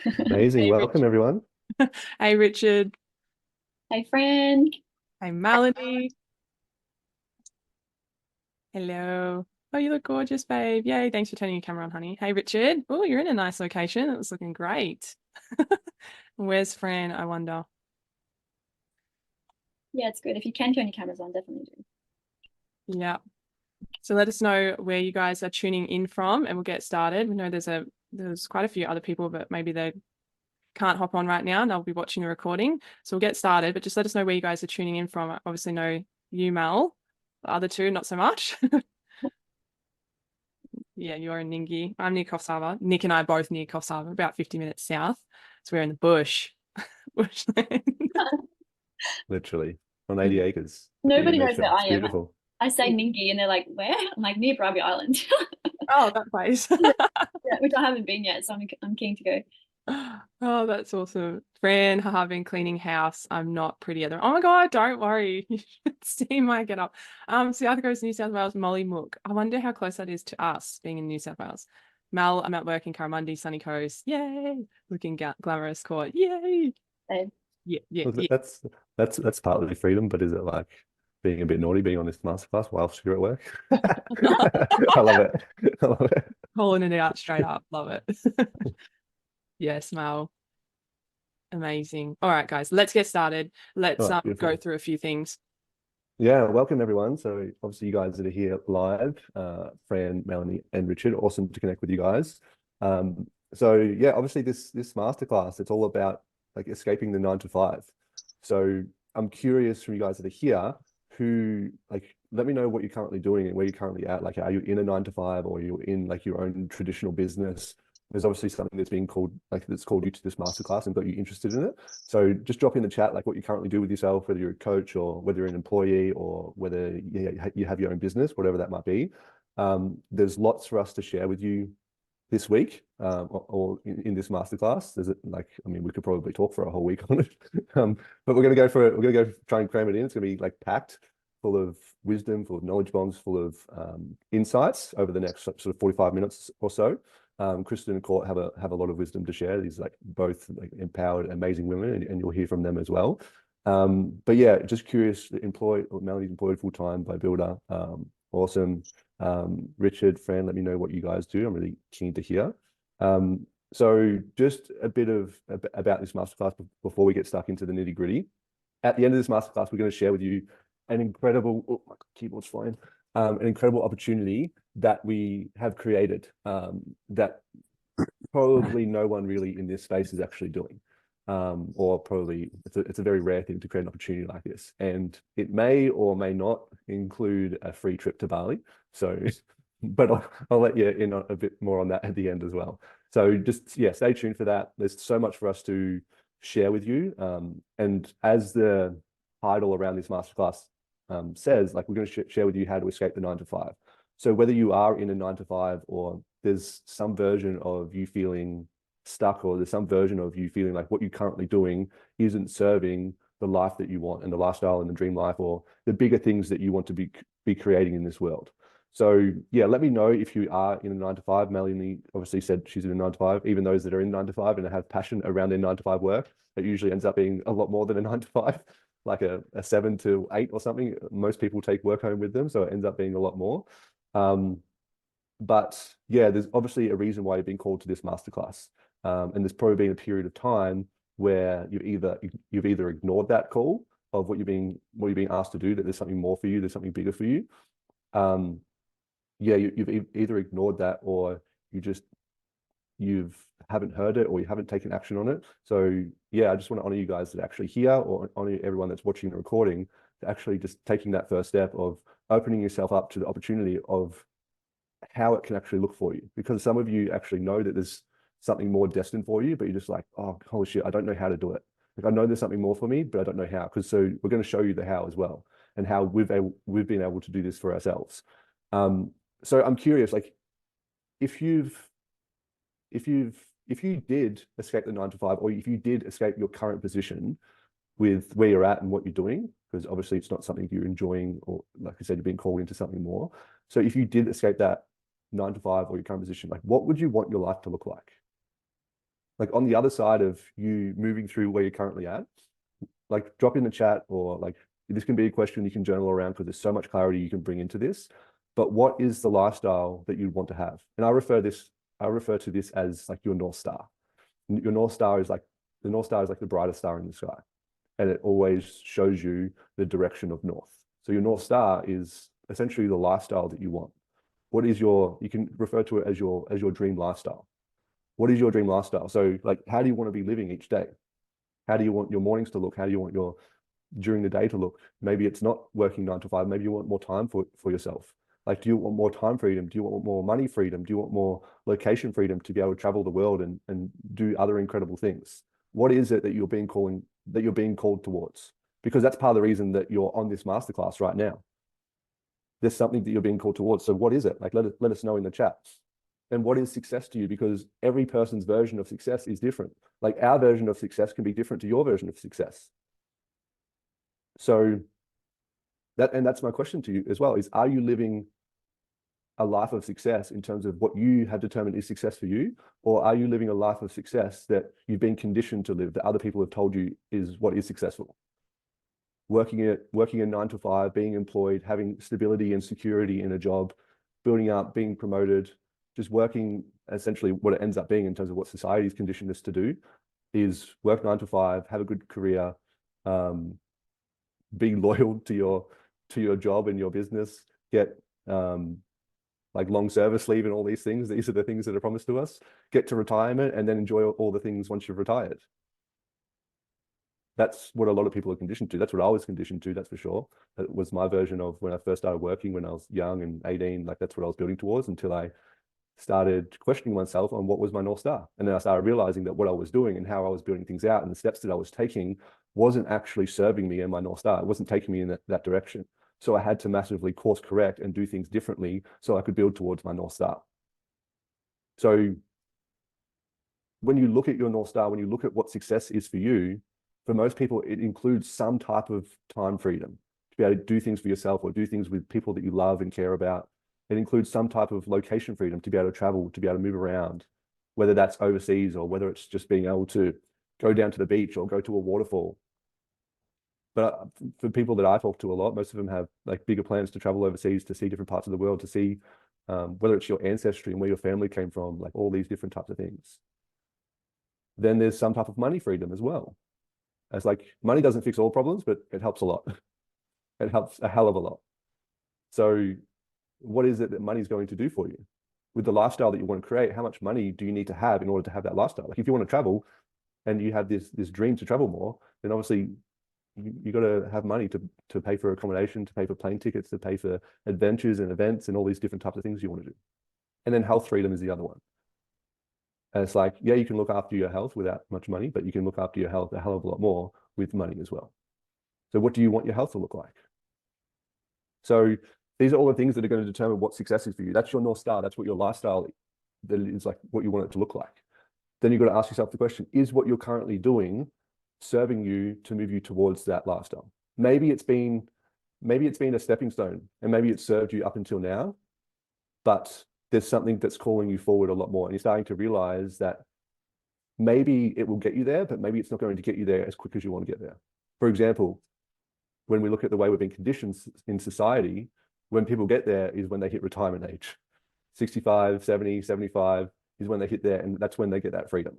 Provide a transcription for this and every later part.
Amazing. Hey, Welcome, Rich. everyone. Hey, Richard. Hey, friend. Hey, Melanie. Hello. Oh, you look gorgeous, babe. Yay. Thanks for turning your camera on, honey. Hey, Richard. Oh, you're in a nice location. It was looking great. Where's Fran, I wonder? Yeah, it's good. If you can turn your cameras on, definitely do. Yeah. So let us know where you guys are tuning in from and we'll get started. We know there's quite a few other people, but maybe they can't hop on right now and they'll be watching the recording. So we'll get started, but just let us know where you guys are tuning in from. I obviously know you, Mel. The other two, not so much. Yeah, you're in Ningi. I'm near Coffs Harbour. Nick and I are both near Coffs Harbour, about 50 minutes south. So we're in the bush. Bushland. Literally on 80 acres. Me and Nobody knows nature. where It's I am. beautiful. I say Ningi and they're like, where? I'm like, near Bribie Island. Oh, that place. Yeah, yeah, which I haven't been yet, so I'm keen to go. Oh, that's awesome. Fran, haha, been cleaning house. I'm not pretty either. Oh my God, don't worry. You should see my get up. South Coast, New South Wales, Mollymook. I wonder how close that is to us being in New South Wales. Mel, I'm at work in Currimundi, Sunny Coast. Yay. Looking glamorous court. Yay. So, Yeah, yeah, Look, yeah. that's partly freedom, but is it like being a bit naughty, being on this masterclass whilst you're at work? I love it. I love it. Calling it out straight up. Love it. Yes, Mel. Amazing. All right, guys, let's get started. All Let's right, go beautiful. through a few things. Yeah, welcome everyone. So obviously you guys that are here live, Fran, Melanie, and Richard. Awesome to connect with you guys. So yeah, obviously this masterclass, it's all about like escaping the 9 to 5. So I'm curious from you guys that are here, who like let me know what you're currently doing and where you're currently at. Like, are you in a 9 to 5 or are you in like your own traditional business? There's obviously something that's being called like that's called you to this masterclass and got you interested in it. So just drop in the chat like what you currently do with yourself, whether you're a coach or whether you're an employee or whether you have your own business, whatever that might be. There's lots for us to share with you this week, or in this masterclass. There's like, I mean, we could probably talk for a whole week on it, but we're gonna go for it. We're gonna go try and cram it in. It's gonna be like packed, full of wisdom, full of knowledge bombs, full of insights over the next sort of 45 minutes or so. Kristen and Court have a lot of wisdom to share. These like both like empowered, amazing women, and you'll hear from them as well. But yeah, just curious. Melanie's employed full time by Builder. Awesome. Richard, Fran, let me know what you guys do. I'm really keen to hear. So just a bit about this masterclass before we get stuck into the nitty gritty. At the end of this masterclass, we're going to share with you an incredible, oh, my keyboard's flying, an incredible opportunity that we have created that probably no one really in this space is actually doing. Or probably it's a very rare thing to create an opportunity like this. And it may or may not include a free trip to Bali. So, but I'll let you in a bit more on that at the end as well. So just, yeah, stay tuned for that. There's so much for us to share with you. And as the title around this masterclass says, like we're going to share with you how to escape the 9 to 5. So whether you are in a 9 to 5 or there's some version of you feeling stuck or there's some version of you feeling like what you're currently doing isn't serving the life that you want and the lifestyle and the dream life or the bigger things that you want to be creating in this world. So yeah, let me know if you are in a 9 to 5. Melanie obviously said she's in a 9 to 5. Even those that are in 9 to 5 and have passion around their 9 to 5 work, it usually ends up being a lot more than a 9 to 5, like a 7 to 8 or something. Most people take work home with them, so it ends up being a lot more. But yeah, there's obviously a reason why you've been called to this masterclass. And there's probably been a period of time where you've either ignored that call of what you're being asked to do, that there's something more for you, there's something bigger for you. Yeah, you've either ignored that or you haven't heard it or you haven't taken action on it. So yeah, I just want to honor you guys that are actually here, or honor everyone that's watching the recording, to actually just taking that first step of opening yourself up to the opportunity of how it can actually look for you. Because some of you actually know that there's something more destined for you, but you're just like, oh, holy shit, I don't know how to do it. Like I know there's something more for me, but I don't know how. Because so we're going to show you the how as well, and how we've been able to do this for ourselves. So I'm curious, like if you've if you've if you did escape the 9 to 5, or if you did escape your current position with where you're at and what you're doing, because obviously it's not something you're enjoying, or like I said, you're being called into something more. So if you did escape that 9 to 5 or your current position, like what would you want your life to look like? Like on the other side of you moving through where you're currently at, like drop in the chat, or like this can be a question you can journal around, because there's so much clarity you can bring into this. But what is the lifestyle that you want to have? And I refer to this as like your North Star. Your North Star is like, the North Star is like the brightest star in the sky, and it always shows you the direction of north. So your North Star is essentially the lifestyle that you want. What is your, you can refer to it as your dream lifestyle. What is your dream lifestyle? So like, how do you want to be living each day? How do you want your mornings to look? How do you want your during the day to look? Maybe it's not working 9 to 5. Maybe you want more time for yourself. Like, do you want more time freedom? Do you want more money freedom? Do you want more location freedom to be able to travel the world and do other incredible things? What is it that you're being called towards? Because that's part of the reason that you're on this masterclass right now. There's something that you're being called towards. So what is it? Like, let us know in the chat. And what is success to you? Because every person's version of success is different. Like, our version of success can be different to your version of success. So that's my question to you as well, is, are you living a life of success in terms of what you have determined is success for you? Or are you living a life of success that you've been conditioned to live, that other people have told you is what is successful? Working a 9 to 5, being employed, having stability and security in a job, building up, being promoted, just working. Essentially what it ends up being in terms of what society's conditioned us to do is work 9 to 5, have a good career, be loyal to your job and your business, get like long service leave and all these things. These are the things that are promised to us. Get to retirement and then enjoy all the things once you've retired. That's what a lot of people are conditioned to. That's what I was conditioned to, that's for sure. That was my version of when I first started working when I was young and 18. Like, that's what I was building towards, until I started questioning myself on what was my North Star. And then I started realizing that what I was doing and how I was building things out and the steps that I was taking wasn't actually serving me and my North Star. It wasn't taking me in that direction. So I had to massively course correct and do things differently so I could build towards my North Star. So when you look at your North Star, when you look at what success is for you, for most people, it includes some type of time freedom to be able to do things for yourself or do things with people that you love and care about. It includes some type of location freedom to be able to travel, to be able to move around, whether that's overseas or whether it's just being able to go down to the beach or go to a waterfall. But for people that I talk to a lot, most of them have like bigger plans to travel overseas, to see different parts of the world, to see whether it's your ancestry and where your family came from, like all these different types of things. Then there's some type of money freedom as well. It's like, money doesn't fix all problems, but it helps a lot. It helps a hell of a lot. So what is it that money's going to do for you? With the lifestyle that you want to create, how much money do you need to have in order to have that lifestyle? Like, if you want to travel and you have this dream to travel more, then obviously you got to have money to pay for accommodation, to pay for plane tickets, to pay for adventures and events and all these different types of things you want to do. And then health freedom is the other one. And it's like, yeah, you can look after your health without much money, but you can look after your health a hell of a lot more with money as well. So what do you want your health to look like? So these are all the things that are going to determine what success is for you. That's your North Star. That's what your lifestyle is, like what you want it to look like. Then you've got to ask yourself the question, is what you're currently doing serving you to move you towards that lifestyle? Maybe it's been a stepping stone and maybe it's served you up until now, but there's something that's calling you forward a lot more. And you're starting to realize that maybe it will get you there, but maybe it's not going to get you there as quick as you want to get there. For example, when we look at the way we've been conditioned in society, when people get there is when they hit retirement age. 65, 70, 75 is when they hit there, and that's when they get that freedom.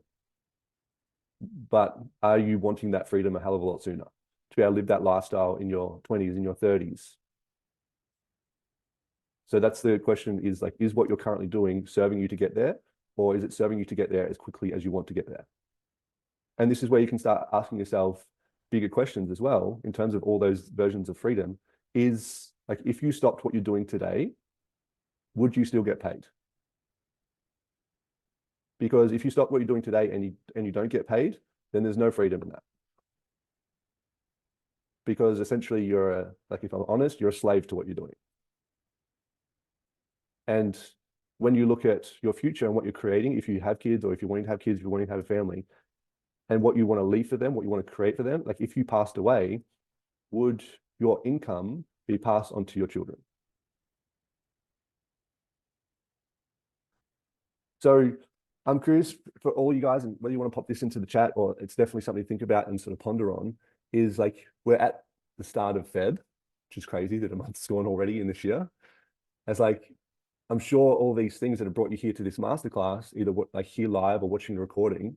But are you wanting that freedom a hell of a lot sooner to be able to live that lifestyle in your 20s, in your 30s? So that's the question, is like, is what you're currently doing serving you to get there, or is it serving you to get there as quickly as you want to get there? And this is where you can start asking yourself bigger questions as well, in terms of all those versions of freedom. Is like, if you stopped what you're doing today, would you still get paid? Because if you stop what you're doing today and you don't get paid, then there's no freedom in that. Because essentially you're like, if I'm honest, you're a slave to what you're doing. And when you look at your future and what you're creating, if you have kids, or if you're wanting to have kids, if you're wanting to have a family, and what you want to leave for them, what you want to create for them, like if you passed away, would your income be passed on to your children? So I'm curious for all you guys, and whether you want to pop this into the chat or it's definitely something to think about and sort of ponder on, is like we're at the start of Feb, which is crazy that a month's gone already in this year. It's like, I'm sure all these things that have brought you here to this masterclass, either like here live or watching the recording,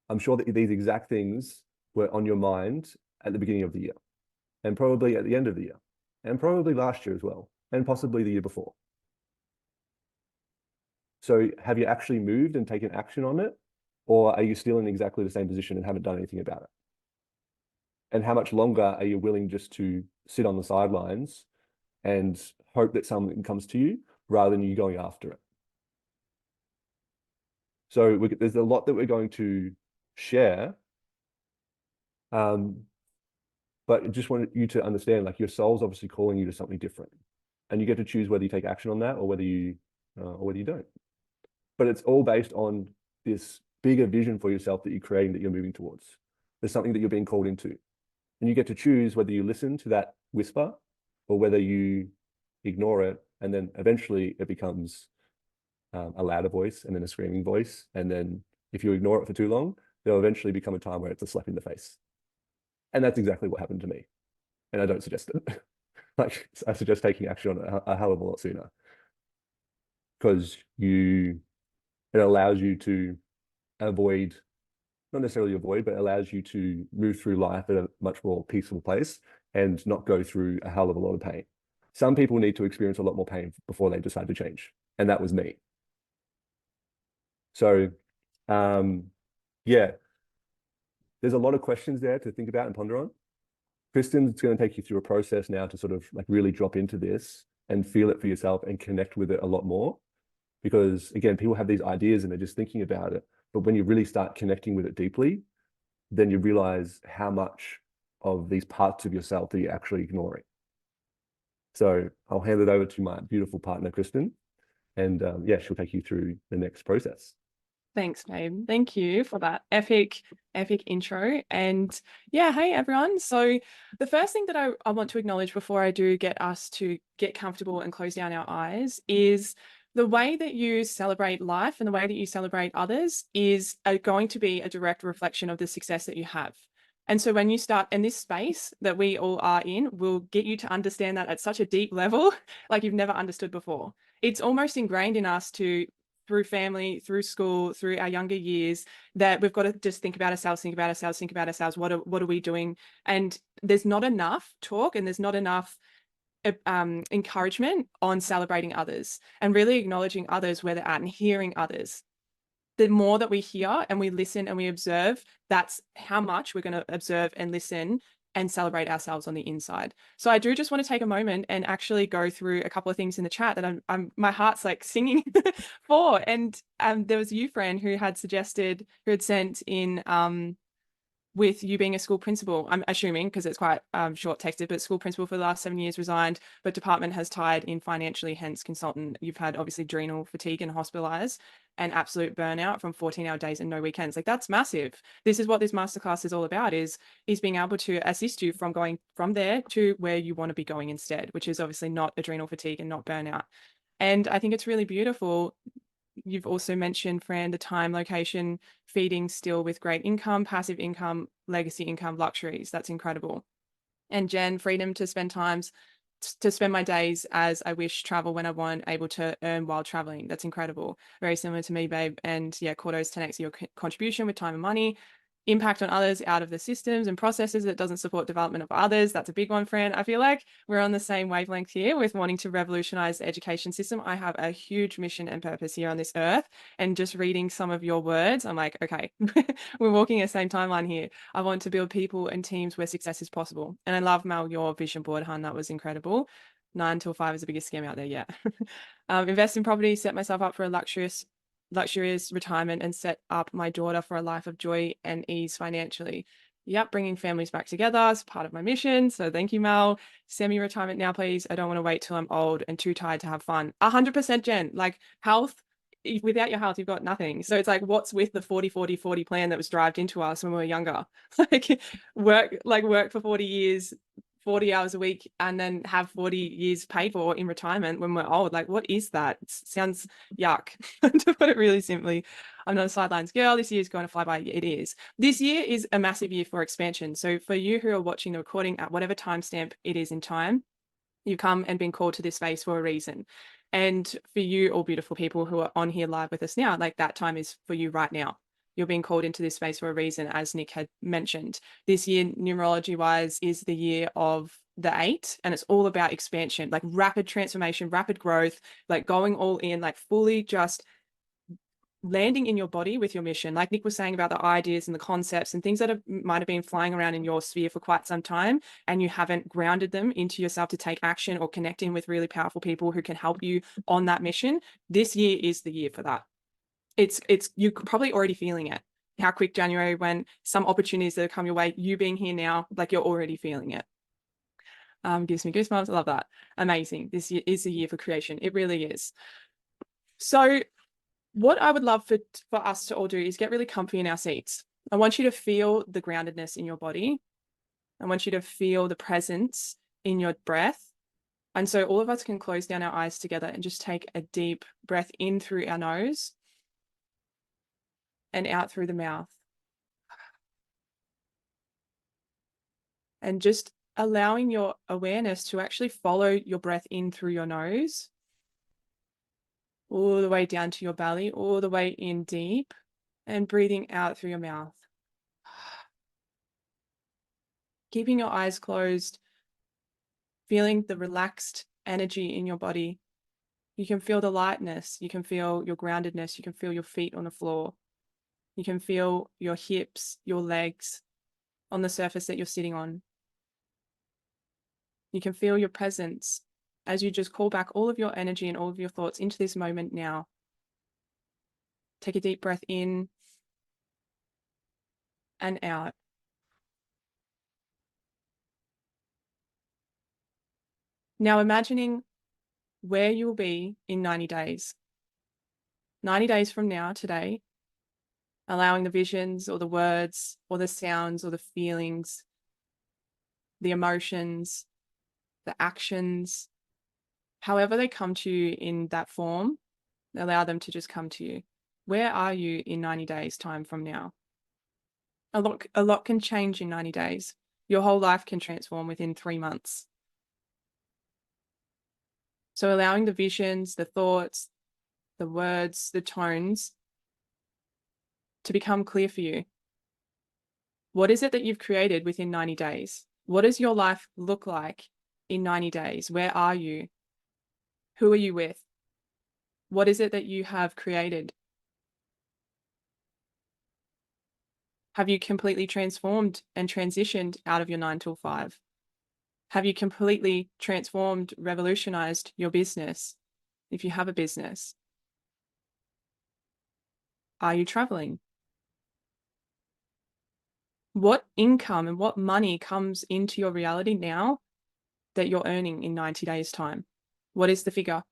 I'm sure that these exact things were on your mind at the beginning of the year, and probably at the end of the year, and probably last year as well, and possibly the year before. So have you actually moved and taken action on it? Or are you still in exactly the same position and haven't done anything about it? And how much longer are you willing just to sit on the sidelines and hope that something comes to you rather than you going after it? So there's a lot that we're going to share. But I just wanted you to understand, like, your soul's obviously calling you to something different. And you get to choose whether you take action on that or whether you don't. But it's all based on this bigger vision for yourself that you're creating, that you're moving towards. There's something that you're being called into. And you get to choose whether you listen to that whisper or whether you ignore it. And then eventually it becomes a louder voice and then a screaming voice. And then if you ignore it for too long, there'll eventually become a time where it's a slap in the face. And that's exactly what happened to me. And I don't suggest it. Like, I suggest taking action on it a hell of a lot sooner. Because it allows you to avoid, not necessarily avoid, but allows you to move through life at a much more peaceful place and not go through a hell of a lot of pain. Some people need to experience a lot more pain before they decide to change. And that was me. So, yeah, there's a lot of questions there to think about and ponder on. Kristen's going to take you through a process now to sort of like really drop into this and feel it for yourself and connect with it a lot more. Because again, people have these ideas and they're just thinking about it. But when you really start connecting with it deeply, then you realize how much of these parts of yourself that you're actually ignoring. So I'll hand it over to my beautiful partner, Kristen. And yeah, she'll take you through the next process. Thanks, babe. Thank you for that epic intro. And yeah, hey, everyone. So the first thing that I want to acknowledge before I do get us to get comfortable and close down our eyes is the way that you celebrate life and the way that you celebrate others is going to be a direct reflection of the success that you have. And so when you start in this space that we all are in, will get you to understand that at such a deep level, like you've never understood before. It's almost ingrained in us to, through family, through school, through our younger years, that we've got to just think about ourselves, think about ourselves, think about ourselves. What are we doing? And there's not enough talk and there's not enough encouragement on celebrating others and really acknowledging others where they're at and hearing others. The more that we hear and we listen and we observe, that's how much we're going to observe and listen and celebrate ourselves on the inside. So I do just want to take a moment and actually go through a couple of things in the chat that my heart's like singing for. And there was you, Fran, who had sent in with you being a school principal, I'm assuming, because it's quite short texted, but school principal for the last 7 years, resigned, but department has tied in financially, hence consultant. You've had obviously adrenal fatigue and hospitalized and absolute burnout from 14-hour days and no weekends. Like, that's massive. This is what this masterclass is all about, is being able to assist you from going from there to where you want to be going instead, which is obviously not adrenal fatigue and not burnout. And I think it's really beautiful. You've also mentioned, Fran, the time, location, feeding still with great income, passive income, legacy income, luxuries. That's incredible. And Jen, freedom to spend my days as I wish, travel when I want, able to earn while traveling. That's incredible. Very similar to me, babe. And yeah, Cordo's 10x your contribution with time and money. Impact on others out of the systems and processes that doesn't support development of others. That's a big one, Fran. I feel like we're on the same wavelength here with wanting to revolutionize the education system. I have a huge mission and purpose here on this earth. And just reading some of your words, I'm like, okay, we're walking the same timeline here. I want to build people and teams where success is possible. And I love, Mel, your vision board, hun. That was incredible. 9 till 5 is the biggest scam out there yet. Invest in property, set myself up for a luxurious retirement, and set up my daughter for a life of joy and ease financially. Yep, bringing families back together is part of my mission. So thank you, Mel. Semi-retirement now, please. I don't want to wait till I'm old and too tired to have fun. 100%, Jen. Like, health, without your health, you've got nothing. So it's like, what's with the 40-40-40 plan that was drived into us when we were younger? Like work for 40 years, 40 hours a week and then have 40 years paid for in retirement when we're old. Like, what is that? It sounds yuck, to put it really simply. I'm not a sidelines girl. This year is going to fly by. It is. This year is a massive year for expansion. So for you who are watching the recording at whatever timestamp it is in time, you come and been called to this space for a reason. And for you, all beautiful people who are on here live with us now, like that time is for you right now. You're being called into this space for a reason, as Nick had mentioned. This year, numerology wise, is the year of the 8, and it's all about expansion, like rapid transformation, rapid growth, like going all in, like fully just landing in your body with your mission. Like Nick was saying about the ideas and the concepts and things that might have been flying around in your sphere for quite some time, and you haven't grounded them into yourself to take action or connecting with really powerful people who can help you on that mission. This year is the year for that. It's you're probably already feeling it. How quick January went, some opportunities that have come your way, you being here now, like you're already feeling it. Gives me goosebumps. I love that. Amazing. This year is a year for creation. It really is. So what I would love for us to all do is get really comfy in our seats. I want you to feel the groundedness in your body. I want you to feel the presence in your breath. And so all of us can close down our eyes together and just take a deep breath in through our nose and out through the mouth. And just allowing your awareness to actually follow your breath in through your nose, all the way down to your belly, all the way in deep, and breathing out through your mouth. Keeping your eyes closed, feeling the relaxed energy in your body. You can feel the lightness, you can feel your groundedness, you can feel your feet on the floor. You can feel your hips, your legs on the surface that you're sitting on. You can feel your presence as you just call back all of your energy and all of your thoughts into this moment now. Take a deep breath in and out. Now imagining where you will be in 90 days. 90 days from now, today, allowing the visions or the words or the sounds or the feelings, the emotions, the actions, however they come to you in that form, allow them to just come to you. Where are you in 90 days time from now? A lot can change in 90 days. Your whole life can transform within 3 months. So allowing the visions, the thoughts, the words, the tones to become clear for you. What is it that you've created within 90 days? What does your life look like in 90 days? Where are you? Who are you with? What is it that you have created? Have you completely transformed and transitioned out of your 9 to 5? Have you completely transformed, revolutionized your business, if you have a business? Are you traveling? What income and what money comes into your reality now that you're earning in 90 days' time? What is the figure?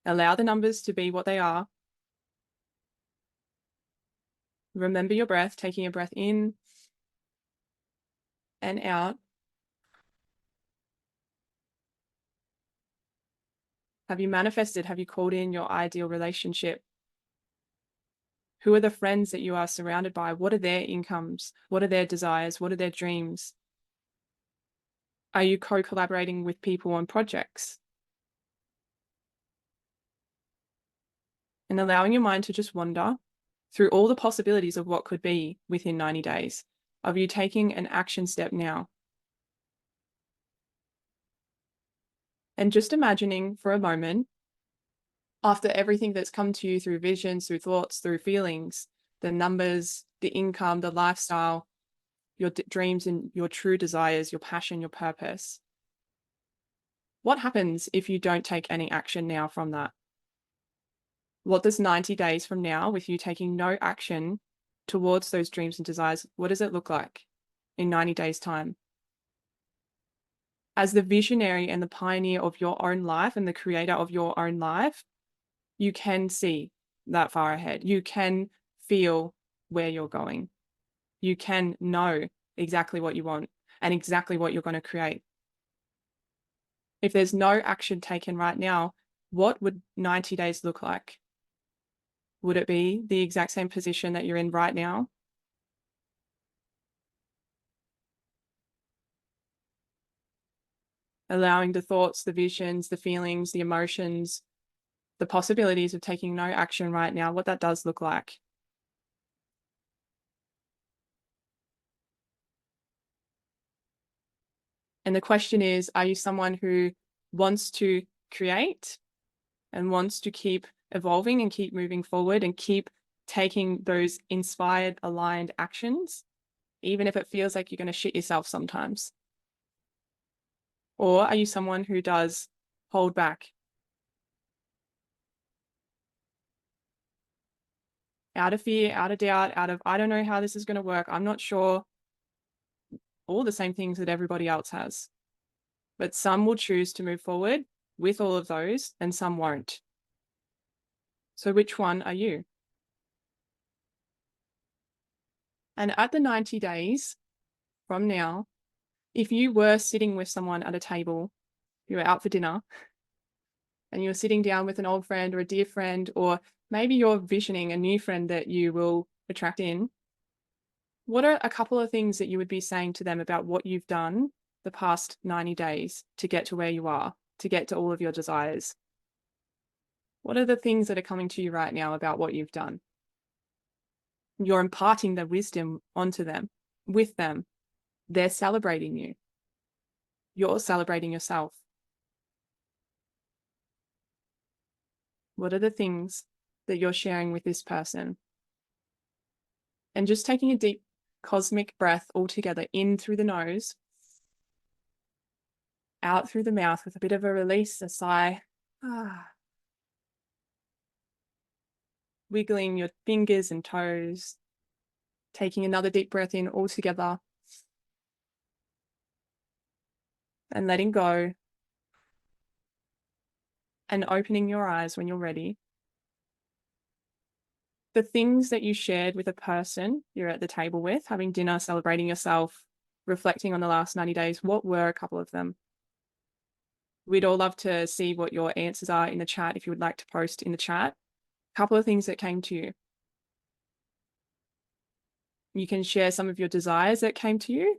Allow the numbers to be what they are. Remember your breath, taking a breath in and out. Have you manifested? Have you called in your ideal relationship? Who are the friends that you are surrounded by? What are their incomes? What are their desires? What are their dreams? Are you co-collaborating with people on projects? And allowing your mind to just wander through all the possibilities of what could be within 90 days, of you taking an action step now. And just imagining for a moment, after everything that's come to you through visions, through thoughts, through feelings, the numbers, the income, the lifestyle, your dreams and your true desires, your passion, your purpose. What happens if you don't take any action now from that? What does 90 days from now, with you taking no action towards those dreams and desires, what does it look like in 90 days' time? As the visionary and the pioneer of your own life and the creator of your own life, you can see that far ahead. You can feel where you're going. You can know exactly what you want. and exactly what you're going to create. If there's no action taken right now, what would 90 days look like? Would it be the exact same position that you're in right now? Allowing the thoughts, the visions, the feelings, the emotions, the possibilities of taking no action right now, what that does look like. And the question is, are you someone who wants to create and wants to keep evolving and keep moving forward and keep taking those inspired, aligned actions, even if it feels like you're going to shit yourself sometimes? Or are you someone who does hold back? Out of fear, out of doubt, out of, I don't know how this is going to work, I'm not sure, all the same things that everybody else has. But some will choose to move forward with all of those and some won't. So which one are you? And at the 90 days from now, if you were sitting with someone at a table, you were out for dinner, and you're sitting down with an old friend or a dear friend, or maybe you're visioning a new friend that you will attract in, what are a couple of things that you would be saying to them about what you've done the past 90 days to get to where you are, to get to all of your desires? What are the things that are coming to you right now about what you've done? You're imparting the wisdom onto them, with them. They're celebrating you. You're celebrating yourself. What are the things that you're sharing with this person? And just taking a deep cosmic breath all together, in through the nose, out through the mouth with a bit of a release, a sigh. Wiggling your fingers and toes, taking another deep breath in all together, and letting go, and opening your eyes when you're ready. The things that you shared with a person you're at the table with, having dinner, celebrating yourself, reflecting on the last 90 days, what were a couple of them? We'd all love to see what your answers are in the chat if you would like to post in the chat. A couple of things that came to you. You can share some of your desires that came to you.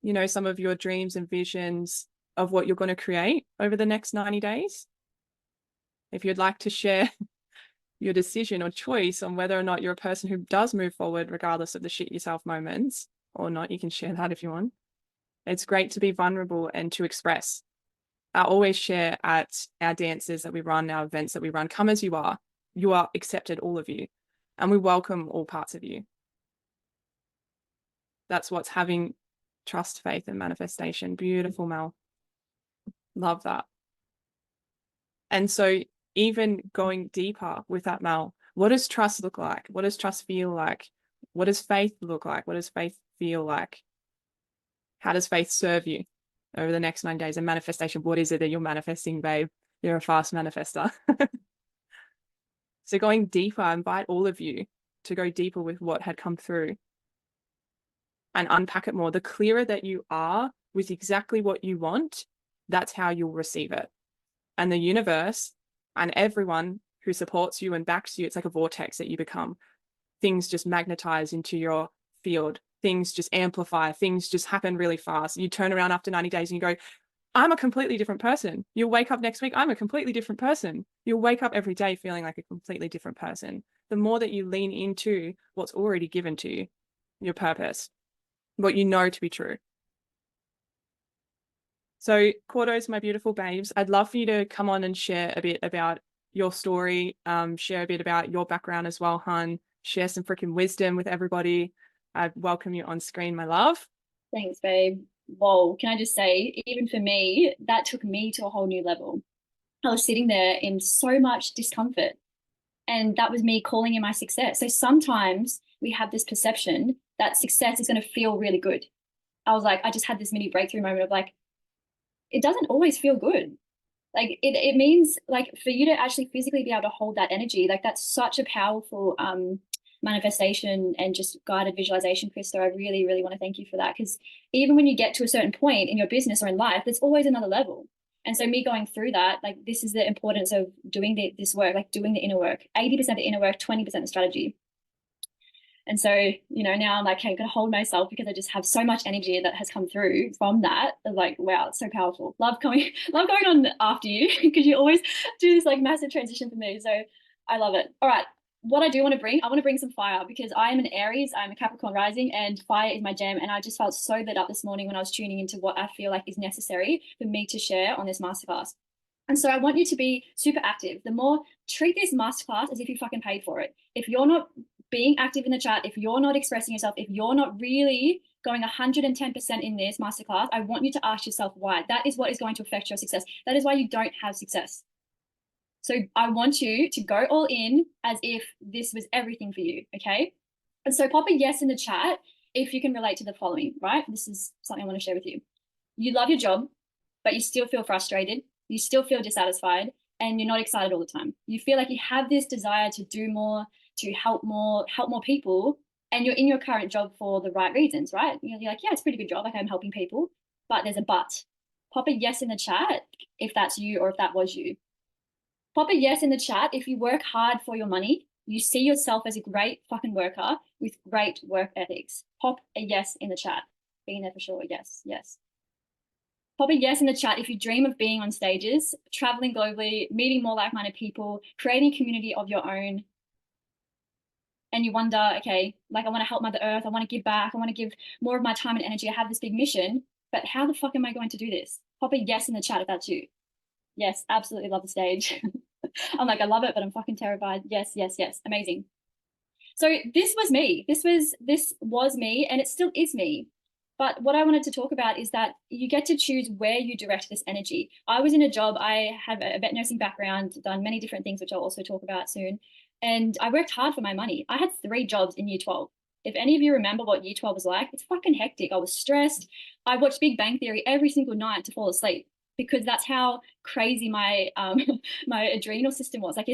You know, some of your dreams and visions of what you're going to create over the next 90 days. If you'd like to share your decision or choice on whether or not you're a person who does move forward regardless of the shit yourself moments or not, you can share that if you want. It's great to be vulnerable and to express. I always share at our dances that we run, our events that we run, come as you are. You are accepted, all of you. And we welcome all parts of you. That's what's having trust, faith, and manifestation. Beautiful, Mel. Love that. And so even going deeper with that, Mel, what does trust look like? What does trust feel like? What does faith look like? What does faith feel like? How does faith serve you over the next 9 days? And manifestation, what is it that you're manifesting, babe? You're a fast manifester. So going deeper, I invite all of you to go deeper with what had come through and unpack it more. The clearer that you are with exactly what you want, that's how you'll receive it. And the universe and everyone who supports you and backs you, it's like a vortex that you become. Things just magnetize into your field. Things just amplify. Things just happen really fast. You turn around after 90 days and you go, I'm a completely different person. You'll wake up next week, I'm a completely different person. You'll wake up every day feeling like a completely different person. The more that you lean into what's already given to you, your purpose, what you know to be true. So Cordos, my beautiful babes, I'd love for you to come on and share a bit about your story, share a bit about your background as well, hun. Share some freaking wisdom with everybody. I welcome you on screen, my love. Thanks, babe. Whoa, can I just say, even for me, that took me to a whole new level. I was sitting there in so much discomfort, and that was me calling in my success. So sometimes we have this perception that success is going to feel really good. I was like, I just had this mini breakthrough moment of like, it doesn't always feel good. Like it means like for you to actually physically be able to hold that energy, like that's such a powerful manifestation and just guided visualization, Krista, I really, really want to thank you for that. Because even when you get to a certain point in your business or in life, there's always another level. And so me going through that, like, this is the importance of doing this work, like doing the inner work, 80% the inner work, 20% the strategy. And so, you know, now I'm like, okay, I'm going to hold myself because I just have so much energy that has come through from that. Like, wow, it's so powerful. Love going on after you because you always do this like massive transition for me. So I love it. All right. What I want to bring some fire because I am an Aries, I'm a Capricorn rising, and fire is my jam. And I just felt so lit up this morning when I was tuning into what I feel like is necessary for me to share on this masterclass. And so I want you to be super active. The more, treat this masterclass as if you fucking paid for it. If you're not being active in the chat, if you're not expressing yourself, if you're not really going 110% in this masterclass, I want you to ask yourself why. That is what is going to affect your success. That is why you don't have success. So I want you to go all in as if this was everything for you, okay? And so pop a yes in the chat if you can relate to the following, right? This is something I want to share with you. You love your job, but you still feel frustrated. You still feel dissatisfied, and you're not excited all the time. You feel like you have this desire to do more, to help more people, and you're in your current job for the right reasons, right? You're like, yeah, it's a pretty good job, like I'm helping people, but there's a but. Pop a yes in the chat if that's you or if that was you. Pop a yes in the chat if you work hard for your money, you see yourself as a great fucking worker with great work ethics. Pop a yes in the chat. Being there for sure, yes, yes. Pop a yes in the chat if you dream of being on stages, traveling globally, meeting more like-minded people, creating a community of your own, and you wonder, okay, like I want to help Mother Earth, I want to give back, I want to give more of my time and energy, I have this big mission, but how the fuck am I going to do this? Pop a yes in the chat if that's you. Yes, absolutely love the stage. I'm like, I love it, but I'm fucking terrified. Yes, yes, yes, amazing. So this was me. This was me, and it still is me. But what I wanted to talk about is that you get to choose where you direct this energy. I was in a job, I have a vet nursing background, done many different things, which I'll also talk about soon. And I worked hard for my money. I had 3 jobs in year 12. If any of you remember what year 12 was like, it's fucking hectic. I was stressed. I watched Big Bang Theory every single night to fall asleep because that's how crazy my my adrenal system was. Like,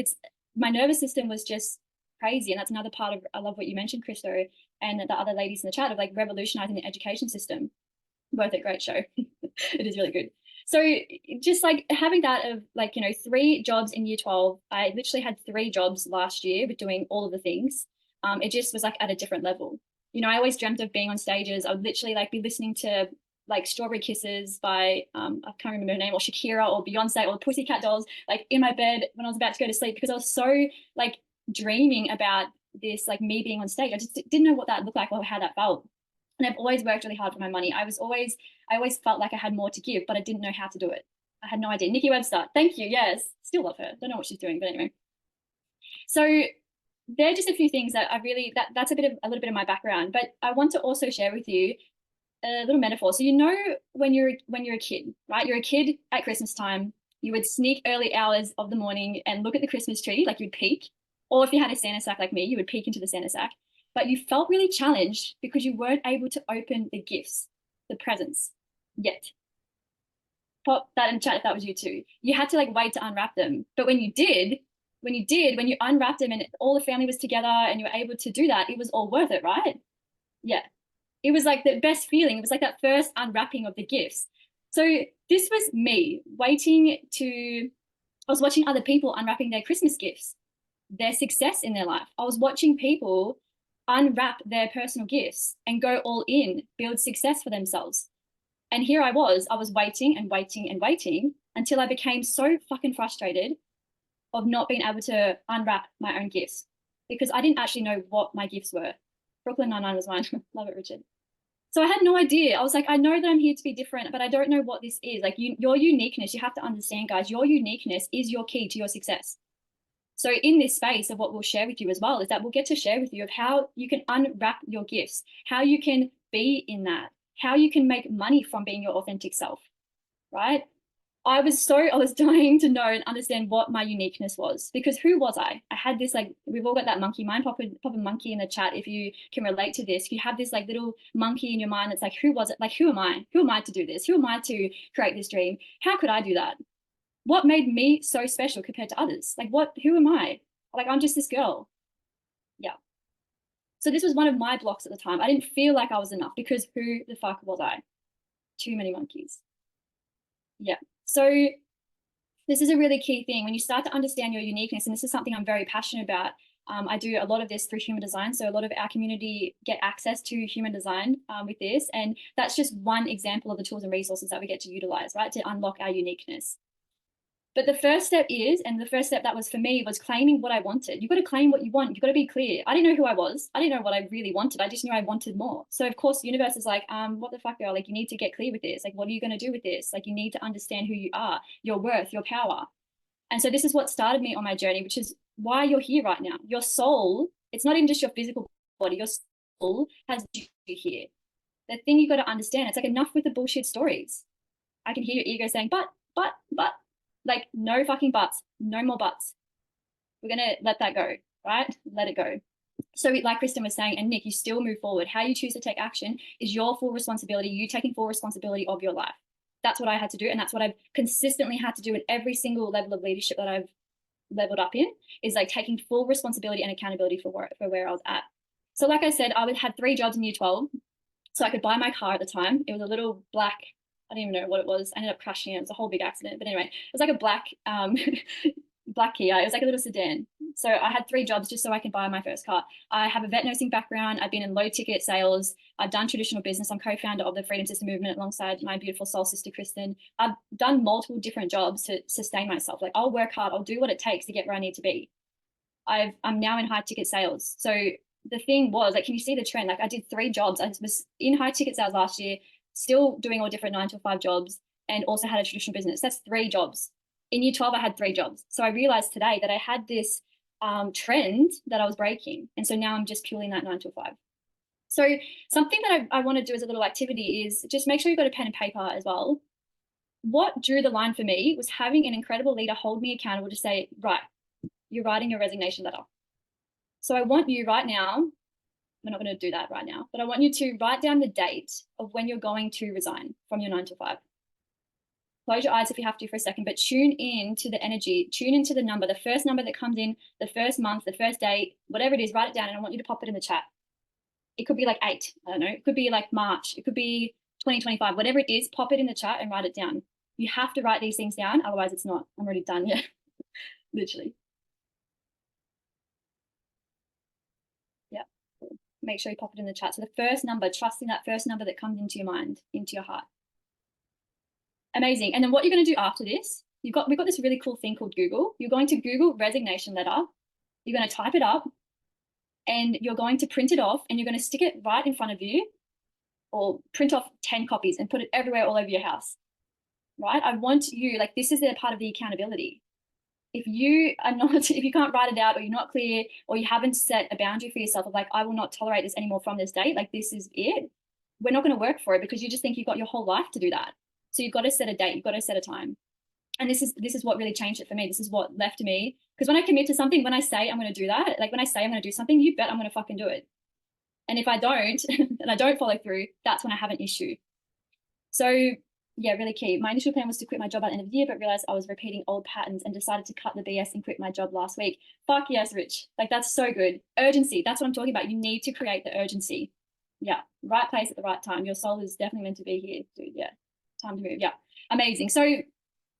my nervous system was just crazy. And that's another part of, I love what you mentioned, Christo, and the other ladies in the chat, of like revolutionizing the education system. Both a great show. It is really good. So just like having that of like, you know, 3 jobs in year 12, I literally had 3 jobs last year with doing all of the things. It just was like at a different level. You know, I always dreamt of being on stages. I would literally like be listening to like Strawberry Kisses by, I can't remember her name, or Shakira or Beyonce or Pussycat Dolls, like in my bed when I was about to go to sleep, because I was so like dreaming about this, like me being on stage. I just didn't know what that looked like or how that felt. And I've always worked really hard for my money. I always felt like I had more to give, but I didn't know how to do it. I had no idea. Nikki Webster, thank you. Yes, still love her. Don't know what she's doing, but anyway. So they're just a few things that I really, that's a little bit of my background, but I want to also share with you a little metaphor. So, you know, when you're a kid, right? You're a kid at Christmas time, you would sneak early hours of the morning and look at the Christmas tree, like you'd peek. Or if you had a Santa sack like me, you would peek into the Santa sack. But you felt really challenged because you weren't able to open the gifts, the presents, yet. Pop that in chat if that was you too. You had to like wait to unwrap them. But when you unwrapped them and all the family was together and you were able to do that, it was all worth it, right? Yeah. It was like the best feeling. It was like that first unwrapping of the gifts. So this was me I was watching other people unwrapping their Christmas gifts, their success in their life. I was watching people unwrap their personal gifts and go all in, build success for themselves. And here I was waiting and waiting and waiting until I became so fucking frustrated of not being able to unwrap my own gifts because I didn't actually know what my gifts were. Brooklyn Nine-Nine was mine. Love it, Richard. So I had no idea. I was like, I know that I'm here to be different, but I don't know what this is. Like your uniqueness, you have to understand, guys, your uniqueness is your key to your success. So in this space of what we'll share with you as well is that we'll get to share with you of how you can unwrap your gifts, how you can be in that, how you can make money from being your authentic self, right? I was dying to know and understand what my uniqueness was, because who was I? I had this, like, we've all got that monkey mind. Pop a monkey in the chat if you can relate to this. You have this like little monkey in your mind that's like, who was it? Like, who am I? Who am I to do this? Who am I to create this dream? How could I do that? What made me so special compared to others? Like, who am I? Like, I'm just this girl. Yeah. So this was one of my blocks at the time. I didn't feel like I was enough because who the fuck was I? Too many monkeys. Yeah. So this is a really key thing when you start to understand your uniqueness. And this is something I'm very passionate about. I do a lot of this through human design. So a lot of our community get access to human design with this. And that's just one example of the tools and resources that we get to utilize, right? To unlock our uniqueness. But the first step is, and the first step that was for me was claiming what I wanted. You've got to claim what you want. You've got to be clear. I didn't know who I was. I didn't know what I really wanted. I just knew I wanted more. So of course, the universe is like, what the fuck, girl? Like, you need to get clear with this. Like, what are you going to do with this? Like, you need to understand who you are, your worth, your power. And so this is what started me on my journey, which is why you're here right now. Your soul, it's not even just your physical body. Your soul has you here. The thing you got to understand, it's like enough with the bullshit stories. I can hear your ego saying, but. Like, no fucking buts, no more buts. We're going to let that go, right? Let it go. So like Kristen was saying, and Nick, you still move forward. How you choose to take action is your full responsibility, you taking full responsibility of your life. That's what I had to do. And that's what I've consistently had to do at every single level of leadership that I've leveled up in, is like taking full responsibility and accountability for where I was at. So like I said, I had 3 jobs in year 12. So I could buy my car at the time. It was a little black, I don't even know what it was. I ended up crashing it. It was a whole big accident. But anyway, it was like a black black Kia. It was like a little sedan. So I had 3 jobs just so I could buy my first car. I have a vet nursing background. I've been in low ticket sales. I've done traditional business. I'm co-founder of the Freedom Sister Movement alongside my beautiful soul sister, Kristen. I've done multiple different jobs to sustain myself. Like, I'll work hard. I'll do what it takes to get where I need to be. I'm now in high ticket sales. So the thing was, like, can you see the trend? Like, I did 3 jobs. I was in high ticket sales last year, still doing all different 9 to 5 jobs, and also had a traditional business. That's 3 jobs. In year 12, I had 3 jobs. So I realized today that I had this trend that I was breaking. And so now I'm just purely in that 9 to 5. So something that I want to do as a little activity is just make sure you've got a pen and paper as well. What drew the line for me was having an incredible leader hold me accountable to say, right, you're writing your resignation letter. So I want you right now, we're not going to do that right now, but I want you to write down the date of when you're going to resign from your 9 to 5. Close your eyes if you have to for a second, but tune in to the energy, tune into the number, the first number that comes in, the first month, the first date, whatever it is, write it down, and I want you to pop it in the chat. It could be like 8, I don't know. It could be like March. It could be 2025, whatever it is, pop it in the chat and write it down. You have to write these things down. Otherwise it's not, I'm already done. Yeah, literally. Yeah, cool. Make sure you pop it in the chat. So the first number, trusting that first number that comes into your mind, into your heart. Amazing. And then what you're going to do after this, we've got this really cool thing called Google. You're going to Google resignation letter. You're going to type it up and you're going to print it off and you're going to stick it right in front of you, or print off 10 copies and put it everywhere all over your house, right? I want you, like, this is the part of the accountability. If you can't write it out, or you're not clear, or you haven't set a boundary for yourself of like, I will not tolerate this anymore from this date, like this is it, we're not going to work for it, because you just think you've got your whole life to do that. So you've got to set a date, you've got to set a time. And this is what really changed it for me. This is what left me. Because when I commit to something, when I say I'm going to do that, like when I say I'm going to do something, you bet I'm going to fucking do it. And if I don't, and I don't follow through, that's when I have an issue. So yeah, really key. My initial plan was to quit my job at the end of the year, but realized I was repeating old patterns and decided to cut the BS and quit my job last week. Fuck yes, Rich. Like, that's so good. Urgency. That's what I'm talking about. You need to create the urgency. Yeah. Right place at the right time. Your soul is definitely meant to be here, dude. Yeah. Time to move. Yeah. Amazing. So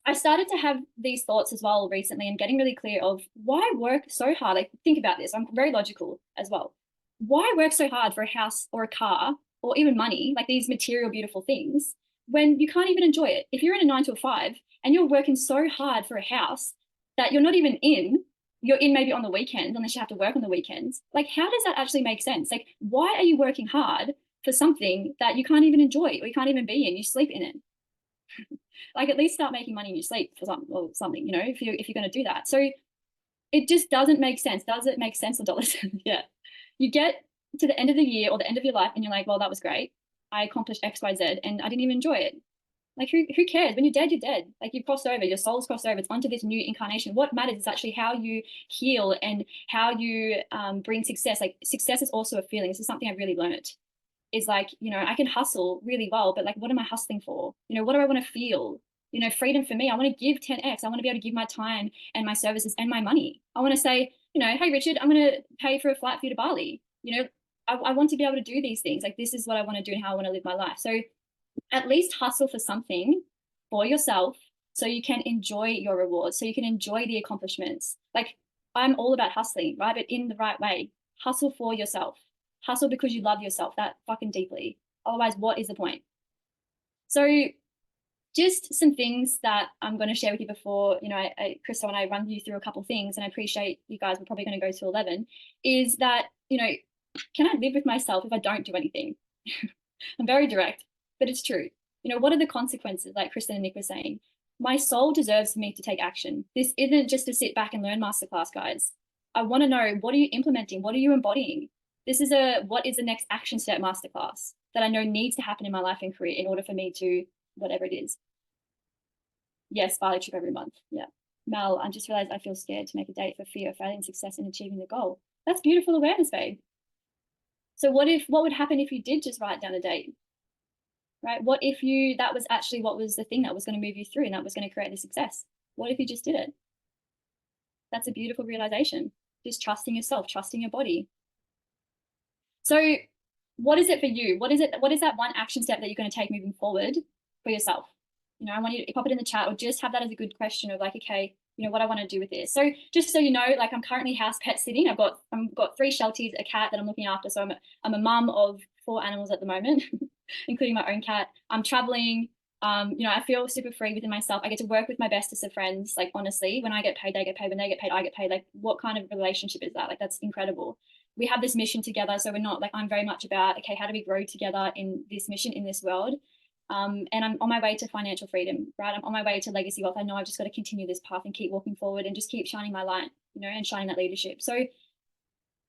I started to have these thoughts as well recently, and getting really clear of why work so hard. Like, think about this. I'm very logical as well. Why work so hard for a house or a car or even money, like these material, beautiful things, when you can't even enjoy it? If you're in a 9 to 5 and you're working so hard for a house that you're not even in, you're in maybe on the weekends, unless you have to work on the weekends. Like, how does that actually make sense? Like, why are you working hard for something that you can't even enjoy or you can't even be in? You sleep in it. Like, at least start making money in your sleep for something, you know, if you're going to do that. So it just doesn't make sense. Does it make sense, or dollars? Yeah. You get to the end of the year or the end of your life and you're like, well, that was great. I accomplished X, Y, Z, and I didn't even enjoy it. Like, who cares? When you're dead, you're dead. Like, you've crossed over, your soul's crossed over. It's onto this new incarnation. What matters is actually how you heal and how you bring success. Like, success is also a feeling. This is something I've really learned. Is like, you know, I can hustle really well, but like, what am I hustling for? You know, what do I want to feel? You know, freedom for me, I want to give 10x. I want to be able to give my time and my services and my money. I want to say, you know, hey, Richard, I'm going to pay for a flight for you to Bali. You know, I want to be able to do these things. Like, this is what I want to do and how I want to live my life. So at least hustle for something for yourself so you can enjoy your rewards, so you can enjoy the accomplishments. Like, I'm all about hustling, right? But in the right way. Hustle for yourself. Hustle because you love yourself that fucking deeply. Otherwise, what is the point? So just some things that I'm going to share with you before, you know, Crystal and I run you through a couple of things, and I appreciate you guys, we're probably going to go to 11, is that, you know, can I live with myself if I don't do anything? I'm very direct, but it's true. You know, what are the consequences, like Kristen and Nick were saying? My soul deserves me to take action. This isn't just to sit back and learn masterclass, guys. I want to know, what are you implementing? What are you embodying? This is what is the next action step masterclass that I know needs to happen in my life and career in order for me to, whatever it is. Yes, Bali trip every month. Yeah. Mel, I just realized I feel scared to make a date for fear of failing success in achieving the goal. That's beautiful awareness, babe. So what would happen if you did just write down a date? Right? What if that was actually what was the thing that was going to move you through and that was going to create the success? What if you just did it? That's a beautiful realization. Just trusting yourself, trusting your body. So what is it for you? What is that one action step that you're going to take moving forward for yourself? You know, I want you to pop it in the chat, or just have that as a good question of like, okay, you know, what I want to do with this. So just so you know, like, I'm currently house pet sitting. I've got 3 Shelties, a cat that I'm looking after. So I'm a mum of 4 animals at the moment, including my own cat. I'm traveling. You know, I feel super free within myself. I get to work with my bestest of friends. Like, honestly, when I get paid, they get paid. When they get paid, I get paid. Like, what kind of relationship is that? Like, that's incredible. We have this mission together. So we're not like, I'm very much about, okay, how do we grow together in this mission, in this world? And I'm on my way to financial freedom, right? I'm on my way to legacy wealth. I know I've just got to continue this path and keep walking forward and just keep shining my light, you know, and shining that leadership. So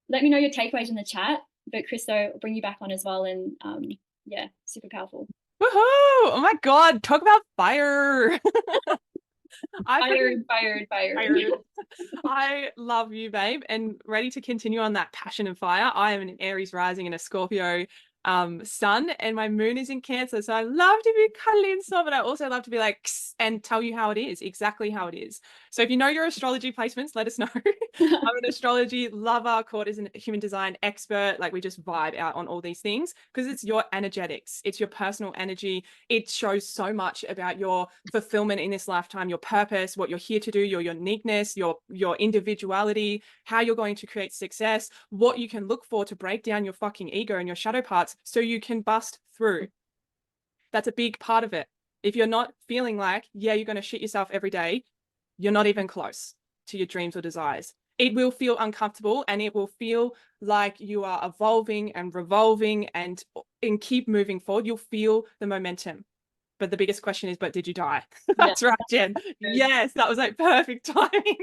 let me know your takeaways in the chat. But Christo, I'll bring you back on as well. And yeah, super powerful. Woohoo! Oh my God, talk about fire. Fired. I love you, babe, and ready to continue on that passion and fire. I am an Aries rising and a Scorpio sun, and my moon is in Cancer. So I love to be cuddly and soft, but I also love to be like, and tell you how it is, exactly how it is. So if you know your astrology placements, let us know. I'm an astrology lover, Court is a human design expert. Like, we just vibe out on all these things because it's your energetics, it's your personal energy. It shows so much about your fulfillment in this lifetime, your purpose, what you're here to do, your uniqueness, your individuality, how you're going to create success, what you can look for to break down your fucking ego and your shadow parts so you can bust through. That's a big part of it. If you're not feeling like, yeah, you're going to shit yourself every day, you're not even close to your dreams or desires. It will feel uncomfortable, and it will feel like you are evolving and revolving and keep moving forward. You'll feel the momentum. But the biggest question is, but did you die? That's right, Jen. Yes, that was like perfect timing.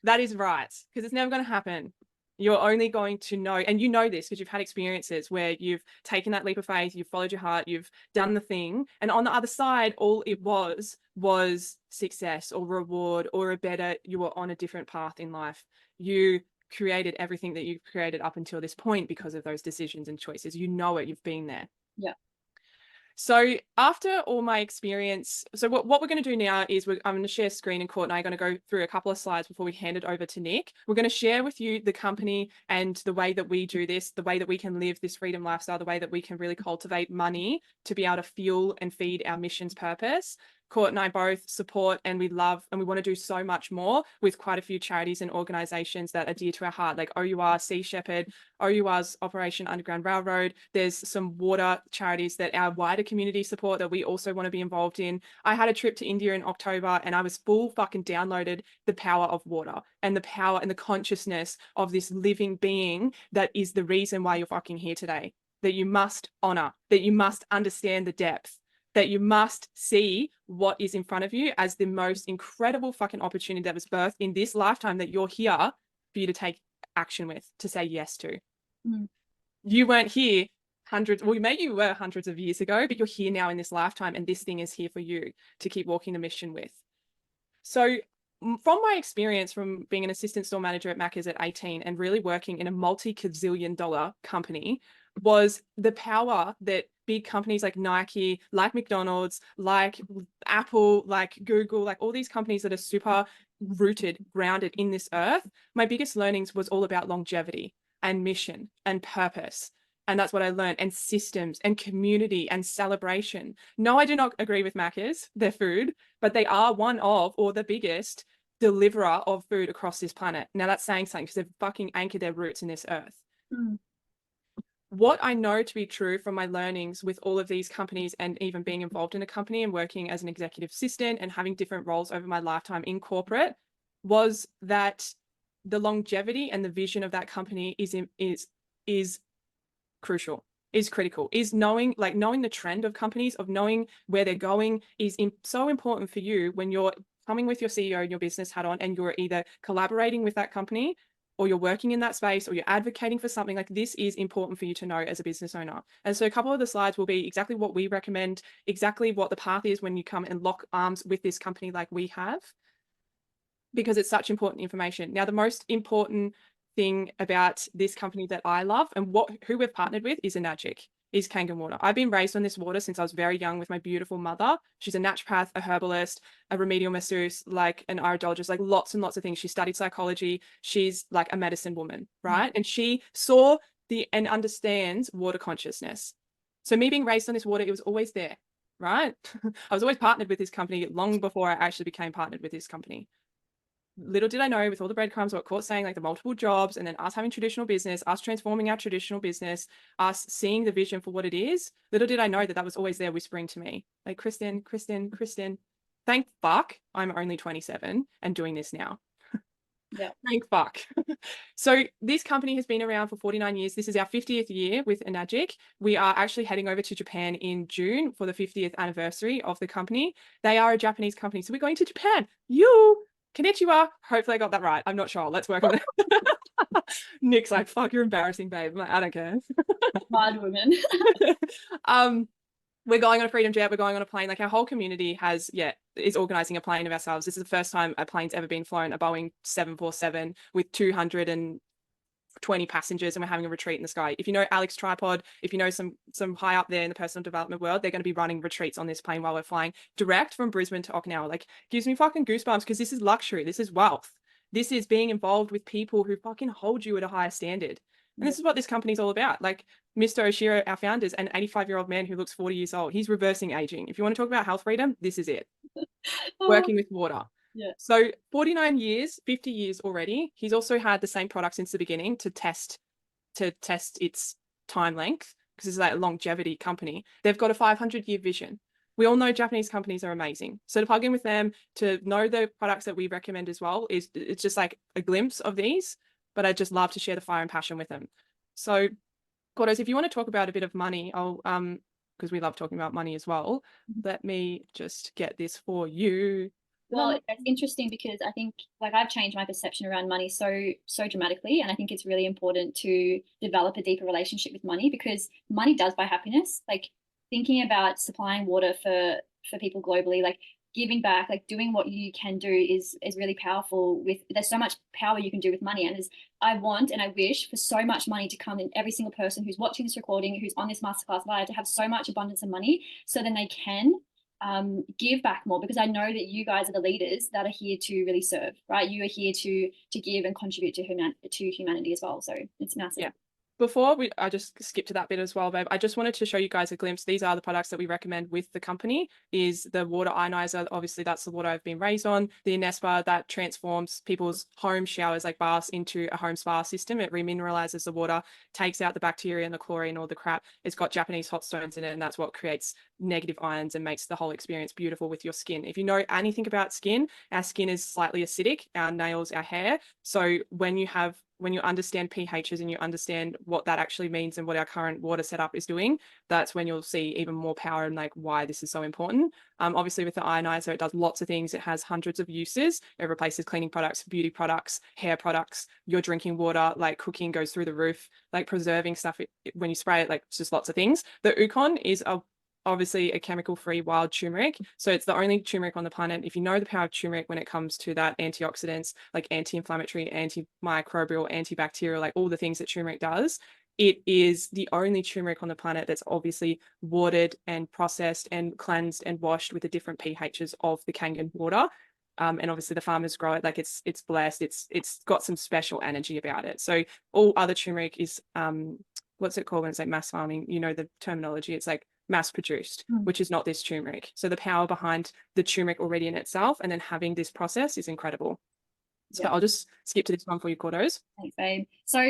That is right, because it's never going to happen. You're only going to know, and you know this because you've had experiences where you've taken that leap of faith, you've followed your heart, you've done the thing, and on the other side, all it was success or reward or a better, you were on a different path in life. You created everything that you've created up until this point because of those decisions and choices. You know it, you've been there. Yeah. So after all my experience, so what we're going to do now is I'm going to share screen, and Court and I are going to go through a couple of slides before we hand it over to Nick. We're going to share with you the company and the way that we do this, the way that we can live this freedom lifestyle, the way that we can really cultivate money to be able to fuel and feed our mission's purpose. Court and I both support, and we love, and we want to do so much more with quite a few charities and organizations that are dear to our heart, like OUR, Sea Shepherd, OUR's Operation Underground Railroad. There's some water charities that our wider community support that we also want to be involved in. I had a trip to India in October, and I was full fucking downloaded the power of water and the power and the consciousness of this living being that is the reason why you're fucking here today, that you must honor, that you must understand the depth, that you must see what is in front of you as the most incredible fucking opportunity that was birthed in this lifetime that you're here for you to take action with, to say yes to. Mm. You weren't here maybe you were hundreds of years ago, but you're here now in this lifetime, and this thing is here for you to keep walking the mission with. So from my experience from being an assistant store manager at Macca's at 18 and really working in a multi-gazillion-dollar company, was the power that big companies like Nike, like McDonald's, like Apple, like Google, like all these companies that are super rooted, grounded in this earth. My biggest learnings was all about longevity. and mission and purpose. And that's what I learned, and systems and community and celebration. No, I do not agree with Macca's, their food, but they are one of, or the biggest deliverer of food across this planet. Now that's saying something because they've fucking anchored their roots in this earth. Mm. What I know to be true from my learnings with all of these companies, and even being involved in a company and working as an executive assistant and having different roles over my lifetime in corporate, was that the longevity and the vision of that company is crucial, is critical, is knowing the trend of companies, of knowing where they're going, is so important for you when you're coming with your CEO and your business hat on, and you're either collaborating with that company, or you're working in that space, or you're advocating for something. Like, this is important for you to know as a business owner. And so a couple of the slides will be exactly what we recommend, exactly what the path is when you come and lock arms with this company like we have, because it's such important information. Now, the most important thing about this company that I love and who we've partnered with is Enagic, is Kangen water. I've been raised on this water since I was very young with my beautiful mother. She's a naturopath, a herbalist, a remedial masseuse, like an iridologist, like lots and lots of things. She studied psychology. She's like a medicine woman, right? And she saw and understands water consciousness. So me being raised on this water, it was always there, right? I was always partnered with this company long before I actually became partnered with this company. Little did I know, with all the breadcrumbs, what Court's saying, like the multiple jobs, and then us having traditional business, us transforming our traditional business, us seeing the vision for what it is, little did I know that was always there whispering to me, like, Kristen, thank fuck I'm only 27 and doing this now. Yeah. Thank fuck. So this company has been around for 49 years. This is our 50th year with Enagic. We are actually heading over to Japan in June for the 50th anniversary of the company. They are a Japanese company. So we're going to Japan. Konnichiwa. Hopefully I got that right. I'm not sure. Let's work on it. Nick's like, fuck, you're embarrassing, babe. I'm like, I don't care. Hard woman. We're going on a Freedom Jet. We're going on a plane. Like, our whole community is organizing a plane of ourselves. This is the first time a plane's ever been flown, a Boeing 747 with 220 passengers, and we're having a retreat in the sky. If you know Alex Tripod, if you know some high up there in the personal development world, they're going to be running retreats on this plane while we're flying direct from Brisbane to Okinawa. Like, gives me fucking goosebumps, because this is luxury. This is wealth. This is being involved with people who fucking hold you at a higher standard. And this is what this company's all about. Like, Mr. Oshiro, our founder, is an 85-year-old man who looks 40 years old. He's reversing aging. If you want to talk about health freedom, this is it. Working with water. Yeah. So 49 years, 50 years already. He's also had the same product since the beginning to test its time length, because it's like a longevity company. They've got a 500-year vision. We all know Japanese companies are amazing. So to plug in with them, to know the products that we recommend as well, it's just like a glimpse of these, but I just love to share the fire and passion with them. So, Gordos, if you want to talk about a bit of money, I'll because we love talking about money as well. Let me just get this for you. Well, it's interesting because I think, like, I've changed my perception around money so dramatically, and I think it's really important to develop a deeper relationship with money, because money does buy happiness. Like, thinking about supplying water for people globally, like giving back, like doing what you can do is really powerful. There's so much power you can do with money, and I want and I wish for so much money to come in every single person who's watching this recording, who's on this masterclass live, to have so much abundance of money, so then they can give back more, because I know that you guys are the leaders that are here to really serve, right? You are here to give and contribute to humanity as well. So it's massive. Yeah. Before I just skipped to that bit as well, babe. I just wanted to show you guys a glimpse. These are the products that we recommend with the company. Is the water ionizer. Obviously, that's the water I've been raised on. The Inespa, that transforms people's home showers, like baths, into a home spa system. It remineralizes the water, takes out the bacteria and the chlorine, all the crap. It's got Japanese hot stones in it, and that's what creates negative ions and makes the whole experience beautiful with your skin. If you know anything about skin, our skin is slightly acidic, our nails, our hair. So when you understand pHs and you understand what that actually means and what our current water setup is doing, that's when you'll see even more power and like why this is so important. Obviously with the ionizer, it does lots of things. It has hundreds of uses. It replaces cleaning products, beauty products, hair products, your drinking water, like cooking goes through the roof, like preserving stuff. When you spray it, like it's just lots of things. The Ukon is obviously a chemical-free wild turmeric. So it's the only turmeric on the planet. If you know the power of turmeric when it comes to that antioxidants, like anti-inflammatory, antimicrobial, antibacterial, like all the things that turmeric does, it is the only turmeric on the planet that's obviously watered and processed and cleansed and washed with the different pHs of the Kangen water. And obviously the farmers grow it like it's blessed. It's got some special energy about it. So all other turmeric is what's it called when it's like mass farming? You know the terminology. It's like mass produced, which is not this turmeric. So the power behind the turmeric already in itself, and then having this process is incredible. So I'll just skip to this one for you, Cordos. Thanks, babe. So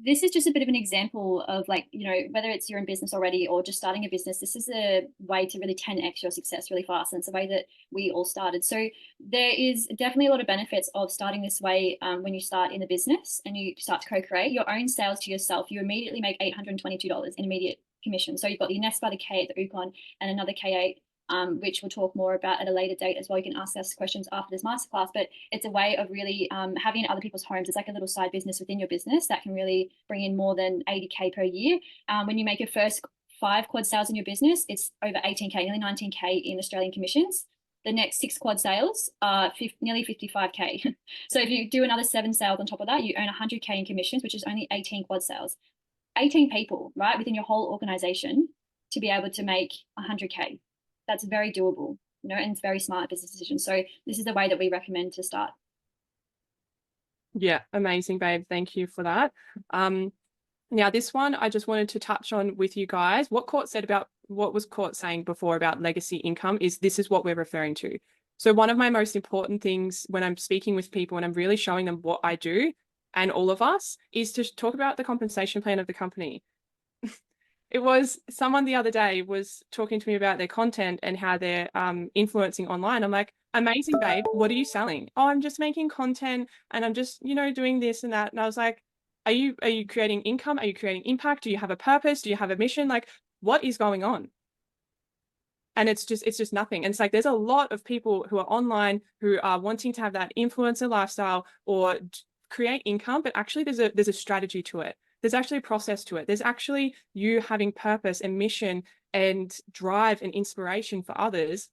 this is just a bit of an example of like, you know, whether it's you're in business already or just starting a business, this is a way to really 10x your success really fast. And it's a way that we all started. So there is definitely a lot of benefits of starting this way when you start in the business and you start to co-create your own sales to yourself. You immediately make $822 in immediate commission. So you've got the Nest by the K at the Ukon and another K8. Which we'll talk more about at a later date as well. You can ask us questions after this masterclass, but it's a way of really having other people's homes. It's like a little side business within your business that can really bring in more than 80K per year. When you make your first 5 quad sales in your business, it's over 18K, nearly 19K in Australian commissions. The next 6 quad sales are nearly 55K. So if you do another 7 sales on top of that, you earn 100K in commissions, which is only 18 quad sales. 18 people, right, within your whole organization to be able to make 100K. That's very doable, you know, and it's very smart business decision. So this is the way that we recommend to start. Yeah, amazing, babe. Thank you for that. Now this one, I just wanted to touch on with you guys. What Court said about what was Court saying before about legacy income is this is what we're referring to. So one of my most important things when I'm speaking with people and I'm really showing them what I do and all of us is to talk about the compensation plan of the company. It was someone the other day was talking to me about their content and how they're influencing online. I'm like, amazing, babe. What are you selling? Oh, I'm just making content and I'm just, you know, doing this and that. And I was like, are you creating income? Are you creating impact? Do you have a purpose? Do you have a mission? Like, what is going on? And it's just nothing. And it's like, there's a lot of people who are online who are wanting to have that influencer lifestyle or create income, but actually there's a strategy to it. There's actually a process to it. There's actually you having purpose and mission and drive and inspiration for others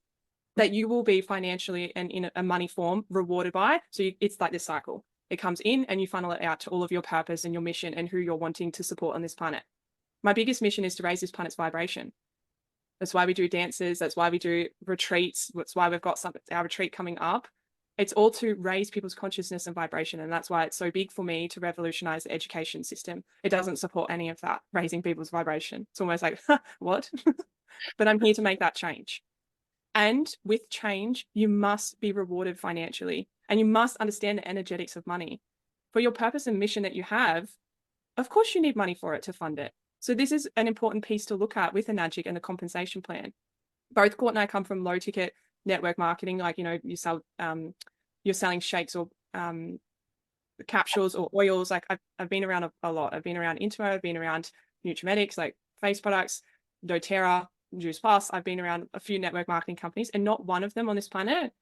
that you will be financially and in a money form rewarded by. So it's like this cycle. It comes in and you funnel it out to all of your purpose and your mission and who you're wanting to support on this planet. My biggest mission is to raise this planet's vibration. That's why we do dances. That's why we do retreats. That's why we've got our retreat coming up. It's all to raise people's consciousness and vibration. And that's why it's so big for me to revolutionize the education system. It doesn't support any of that, raising people's vibration. It's almost like, what? But I'm here to make that change. And with change, you must be rewarded financially and you must understand the energetics of money. For your purpose and mission that you have, of course you need money for it to fund it. So this is an important piece to look at with the NAGIC and the compensation plan. Both Court and I come from low ticket network marketing, like, you know, you sell, you're selling shakes or capsules or oils. Like I've been around a lot. I've been around Intimo, I've been around Nutrimedics, like face products, doTERRA, Juice Plus. I've been around a few network marketing companies and not one of them on this planet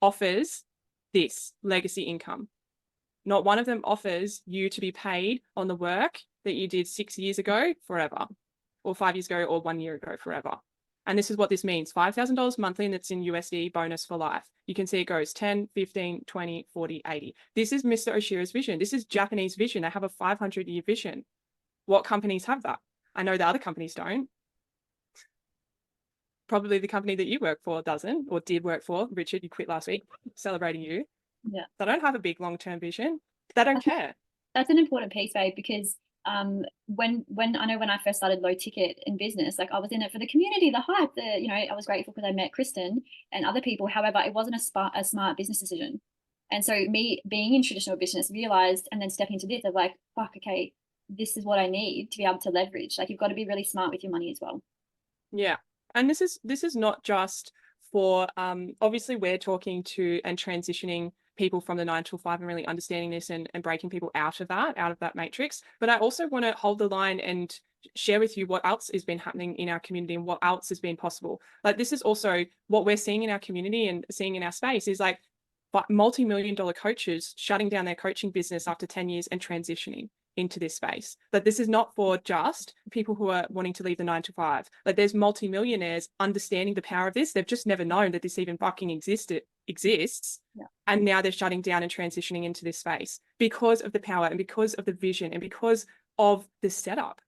offers this legacy income. Not one of them offers you to be paid on the work that you did 6 years ago forever, or 5 years ago, or 1 year ago forever. And this is what this means. $5,000 monthly, and it's in USD bonus for life. You can see it goes 10, 15, 20, 40, 80. This is Mr. Oshira's vision. This is Japanese vision. They have a 500-year vision. What companies have that? I know the other companies don't. Probably the company that you work for doesn't, or did work for. Richard, you quit last week, celebrating you. Yeah. They don't have a big long-term vision. They don't care. That's an important piece, babe, because when I first started low ticket in business, like I was in it for the community, the hype, you know, I was grateful because I met Kristen and other people. However, it wasn't a smart business decision. And so me being in traditional business realized, and then stepping into this of like, fuck, okay, this is what I need to be able to leverage. Like you've got to be really smart with your money as well. Yeah. And this is not just for, obviously we're talking to and transitioning people from the 9 to 5 and really understanding this and breaking people out of that matrix. But I also want to hold the line and share with you what else has been happening in our community and what else has been possible. Like this is also what we're seeing in our community and seeing in our space is like multi-million-dollar coaches shutting down their coaching business after 10 years and transitioning into this space. But this is not for just people who are wanting to leave the 9 to 5. Like there's multi-millionaires understanding the power of this. They've just never known that this even fucking exists. Yeah. And now they're shutting down and transitioning into this space because of the power and because of the vision and because of the setup.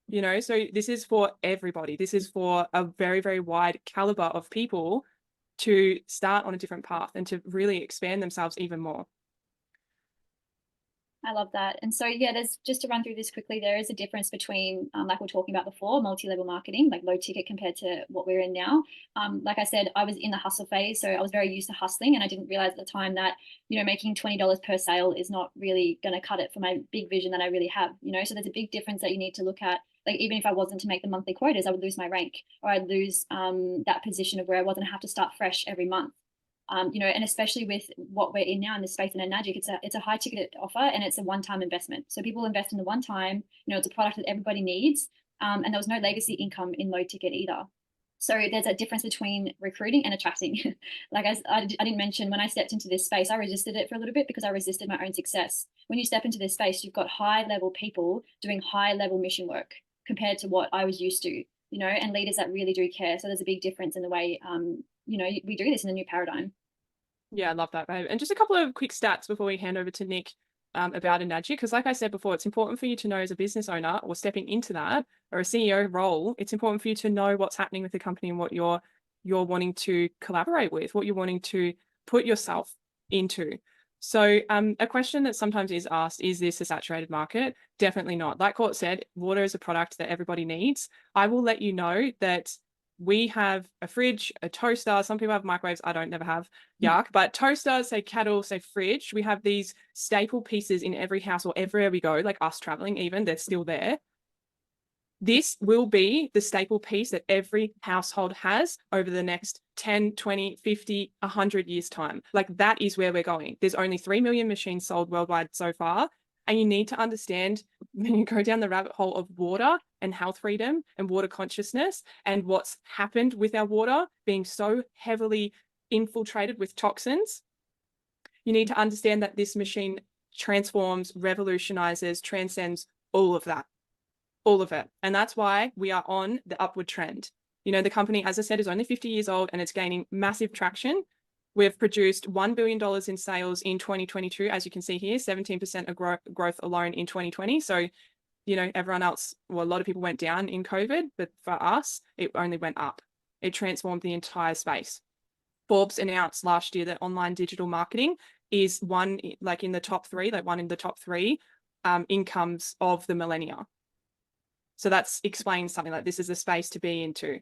You know, so this is for everybody. This is for a very, very wide caliber of people to start on a different path and to really expand themselves even more. I love that. And so, yeah, there's just to run through this quickly, there is a difference between, like we are talking about before, multi-level marketing, like low ticket compared to what we're in now. Like I said, I was in the hustle phase, so I was very used to hustling, and I didn't realize at the time that, you know, making $20 per sale is not really going to cut it for my big vision that I really have, you know. So there's a big difference that you need to look at. Like, even if I wasn't to make the monthly quotas, I would lose my rank, or I'd lose that position of where I wasn't have to start fresh every month. You know, and especially with what we're in now in the space in Magic, it's a high ticket offer, and it's a one-time investment. So people invest in the one time, you know, it's a product that everybody needs. And there was no legacy income in low ticket either. So there's a difference between recruiting and attracting. Like I didn't mention, when I stepped into this space, I resisted it for a little bit because I resisted my own success. When you step into this space, you've got high level people doing high level mission work compared to what I was used to, you know, and leaders that really do care. So there's a big difference in the way, you know, we do this in a new paradigm. Yeah, I love that, babe. And just a couple of quick stats before we hand over to Nick about Enagic, because like I said before, it's important for you to know as a business owner or stepping into that or a CEO role, it's important for you to know what's happening with the company and what you're wanting to collaborate with, what you're wanting to put yourself into. So a question that sometimes is asked, is this a saturated market? Definitely not. Like Court said, water is a product that everybody needs. I will let you know that we have a fridge, a toaster. Some people have microwaves. I don't, never have. Yuck. But toaster, say kettle, say fridge. We have these staple pieces in every house or everywhere we go, like us traveling even, they're still there. This will be the staple piece that every household has over the next 10, 20, 50, 100 years time. Like that is where we're going. There's only 3 million machines sold worldwide so far. And you need to understand when you go down the rabbit hole of water and health freedom and water consciousness and what's happened with our water being so heavily infiltrated with toxins. You need to understand that this machine transforms, revolutionizes, transcends all of that, all of it. And that's why we are on the upward trend. You know, the company, as I said, is only 50 years old and it's gaining massive traction. We've produced $1 billion in sales in 2022, as you can see here, 17% of growth alone in 2020. So, you know, everyone else, well, a lot of people went down in COVID, but for us, it only went up. It transformed the entire space. Forbes announced last year that online digital marketing is one, like in the top three, like one in the top three incomes of the millennia. So that's explains something like this is a space to be into.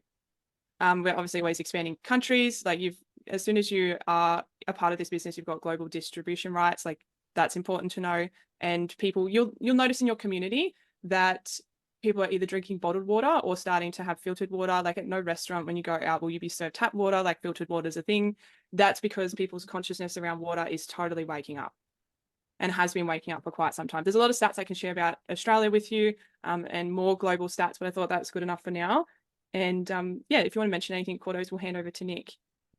We're obviously always expanding countries. Like as soon as you are a part of this business, you've got global distribution rights. Like that's important to know. And people, you'll notice in your community that people are either drinking bottled water or starting to have filtered water. Like at no restaurant, when you go out, will you be served tap water? Like filtered water is a thing. That's because people's consciousness around water is totally waking up and has been waking up for quite some time. There's a lot of stats I can share about Australia with you and more global stats, but I thought that's good enough for now. And yeah, if you want to mention anything, Cordos, we'll hand over to Nick.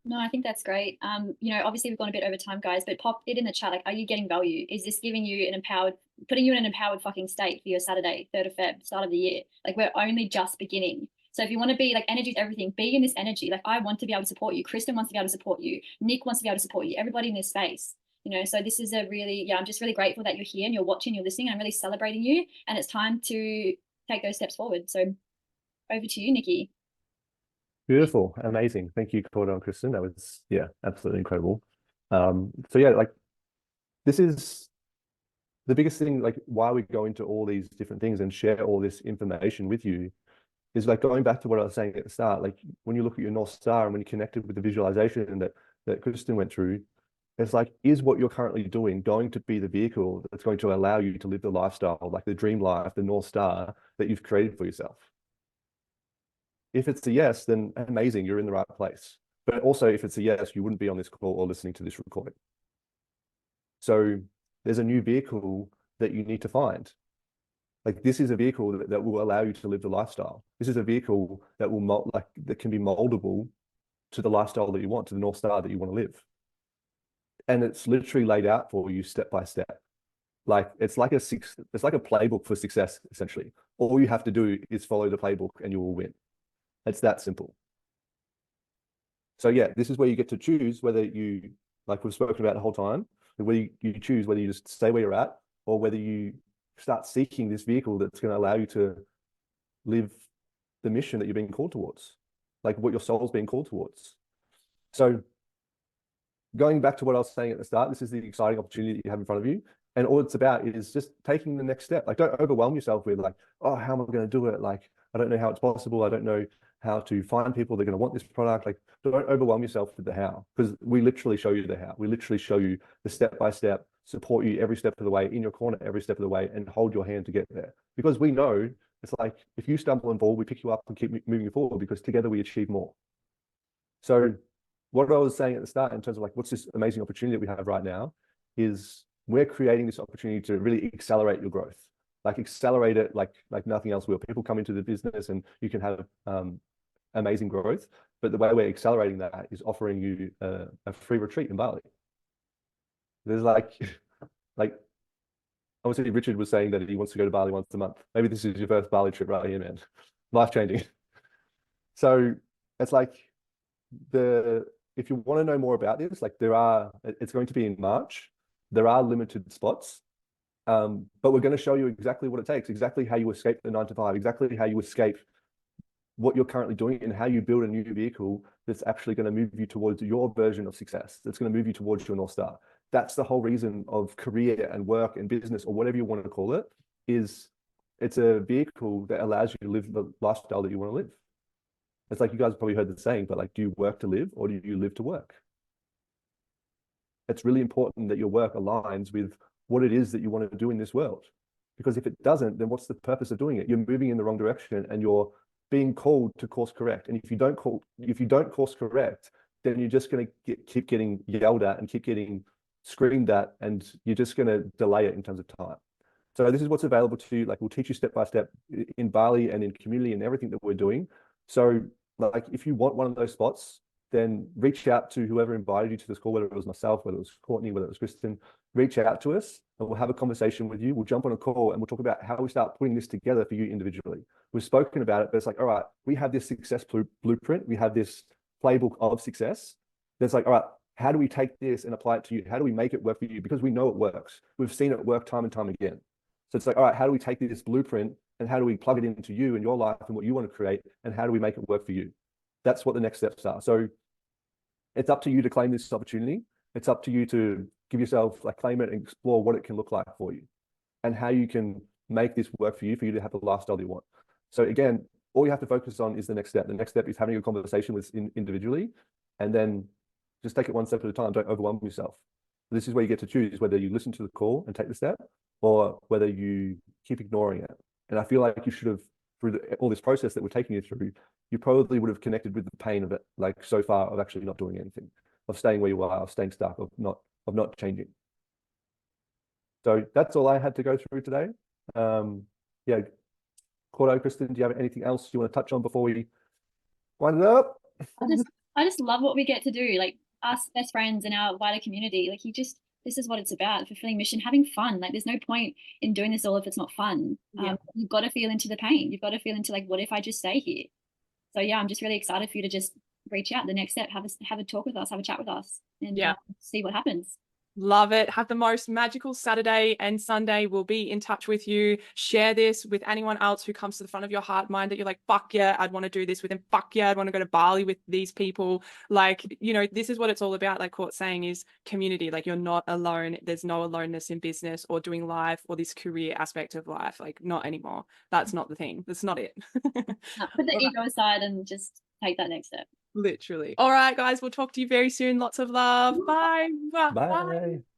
No, I think that's great. You know, obviously we've gone a bit over time, guys, but pop it in the chat. Like, are you getting value? Is this giving you putting you in an empowered fucking state for your Saturday, 3rd of Feb, start of the year? Like, we're only just beginning. So if you want to be like, energy is everything, be in this energy. Like, I want to be able to support you. Kristen wants to be able to support you. Nick wants to be able to support you. Everybody in this space. You know, so this is a really, I'm just really grateful that you're here and you're watching, you're listening. I'm really celebrating you, and it's time to take those steps forward. So over to you, Nikki. Beautiful, amazing. Thank you, Corda and Kristen. That was, yeah, absolutely incredible. So yeah, like this is the biggest thing, like why we go into all these different things and share all this information with you is like going back to what I was saying at the start. Like when you look at your North Star and when you connected with the visualization that Kristen went through, it's like, is what you're currently doing going to be the vehicle that's going to allow you to live the lifestyle, like the dream life, the North Star that you've created for yourself? If it's a yes, then amazing, you're in the right place. But also, if it's a yes, you wouldn't be on this call or listening to this recording. So there's a new vehicle that you need to find. Like this is a vehicle that will allow you to live the lifestyle. This is a vehicle that will that can be moldable to the lifestyle that you want, to the North Star that you want to live. And it's literally laid out for you step by step. Like it's like a playbook for success, essentially. All you have to do is follow the playbook and you will win. It's that simple. So yeah, this is where you get to choose whether you, like we've spoken about the whole time, whether you choose whether you just stay where you're at or whether you start seeking this vehicle that's going to allow you to live the mission that you're being called towards, like what your soul's being called towards. So going back to what I was saying at the start, this is the exciting opportunity that you have in front of you. And all it's about is just taking the next step. Like, don't overwhelm yourself with like, oh, how am I going to do it? Like, I don't know how it's possible. I don't know how to find people that are going to want this product. Like, don't overwhelm yourself with the how, because we literally show you the how. We literally show you the step-by-step, support you every step of the way, in your corner every step of the way, and hold your hand to get there. Because we know it's like, if you stumble and fall, we pick you up and keep moving you forward, because together we achieve more. So what I was saying at the start in terms of like, what's this amazing opportunity that we have right now, is we're creating this opportunity to really accelerate your growth, like accelerate it like nothing else will. People come into the business and you can have amazing growth, but the way we're accelerating that is offering you a free retreat in Bali. There's like obviously Richard was saying that he wants to go to Bali once a month. Maybe this is your first Bali trip right here, man. Life-changing. So it's like, if you want to know more about this, like it's going to be in March. There are limited spots, but we're going to show you exactly what it takes, exactly how you escape the 9 to 5, exactly how you escape what you're currently doing, and how you build a new vehicle that's actually going to move you towards your version of success, that's going to move you towards your North Star. That's the whole reason of career and work and business, or whatever you want to call it, is it's a vehicle that allows you to live the lifestyle that you want to live. It's like, you guys probably heard the saying, but like, do you work to live, or do you live to work? It's really important that your work aligns with what it is that you want to do in this world. Because if it doesn't, then what's the purpose of doing it? You're moving in the wrong direction, and you're being called to course correct. And if you don't course correct, then you're just going to keep getting yelled at and keep getting screamed at, and you're just going to delay it in terms of time. So this is what's available to you. Like, we'll teach you step by step in Bali and in community and everything that we're doing. So like, if you want one of those spots, then reach out to whoever invited you to this call, whether it was myself, whether it was Courtney, whether it was Kristen. Reach out to us and we'll have a conversation with you. We'll jump on a call and we'll talk about how we start putting this together for you individually. We've spoken about it, but it's like, all right, we have this success blueprint. We have this playbook of success. That's like, all right, how do we take this and apply it to you? How do we make it work for you? Because we know it works. We've seen it work time and time again. So it's like, all right, how do we take this blueprint and how do we plug it into you and your life and what you want to create, and how do we make it work for you? That's what the next steps are. So it's up to you to claim this opportunity. It's up to you to give yourself, like, claim it and explore what it can look like for you and how you can make this work for you to have the lifestyle that you want. So again, all you have to focus on is the next step. The next step is having a conversation with individually, and then just take it one step at a time. Don't overwhelm yourself. This is where you get to choose whether you listen to the call and take the step, or whether you keep ignoring it. And I feel like you should have, through all this process that we're taking you through, you probably would have connected with the pain of it, like, so far, of actually not doing anything, of staying where you are, of staying stuck, of not changing. So that's all I had to go through today. Yeah, Cordo, Kristen, do you have anything else you want to touch on before we wind it up? I just love what we get to do, like us best friends and our wider community. Like, this is what it's about: fulfilling mission, having fun. Like, there's no point in doing this all if it's not fun. Yeah. You've got to feel into the pain. You've got to feel into, like, what if I just stay here? So yeah, I'm just really excited for you to just reach out. The next step, have a talk with us, have a chat with us, and see what happens. Love it. Have the most magical Saturday and Sunday. We'll be in touch with you. Share this with anyone else who comes to the front of your heart mind that you're like, fuck yeah, I'd want to do this with them. Fuck yeah, I'd want to go to Bali with these people. Like, you know, this is what it's all about. Like Court's saying, is community. Like, you're not alone. There's no aloneness in business or doing life or this career aspect of life. Like, not anymore. That's not the thing. That's not it. No, put the ego aside and just take that next step. Literally. All right, guys, we'll talk to you very soon. Lots of love. Bye. Bye.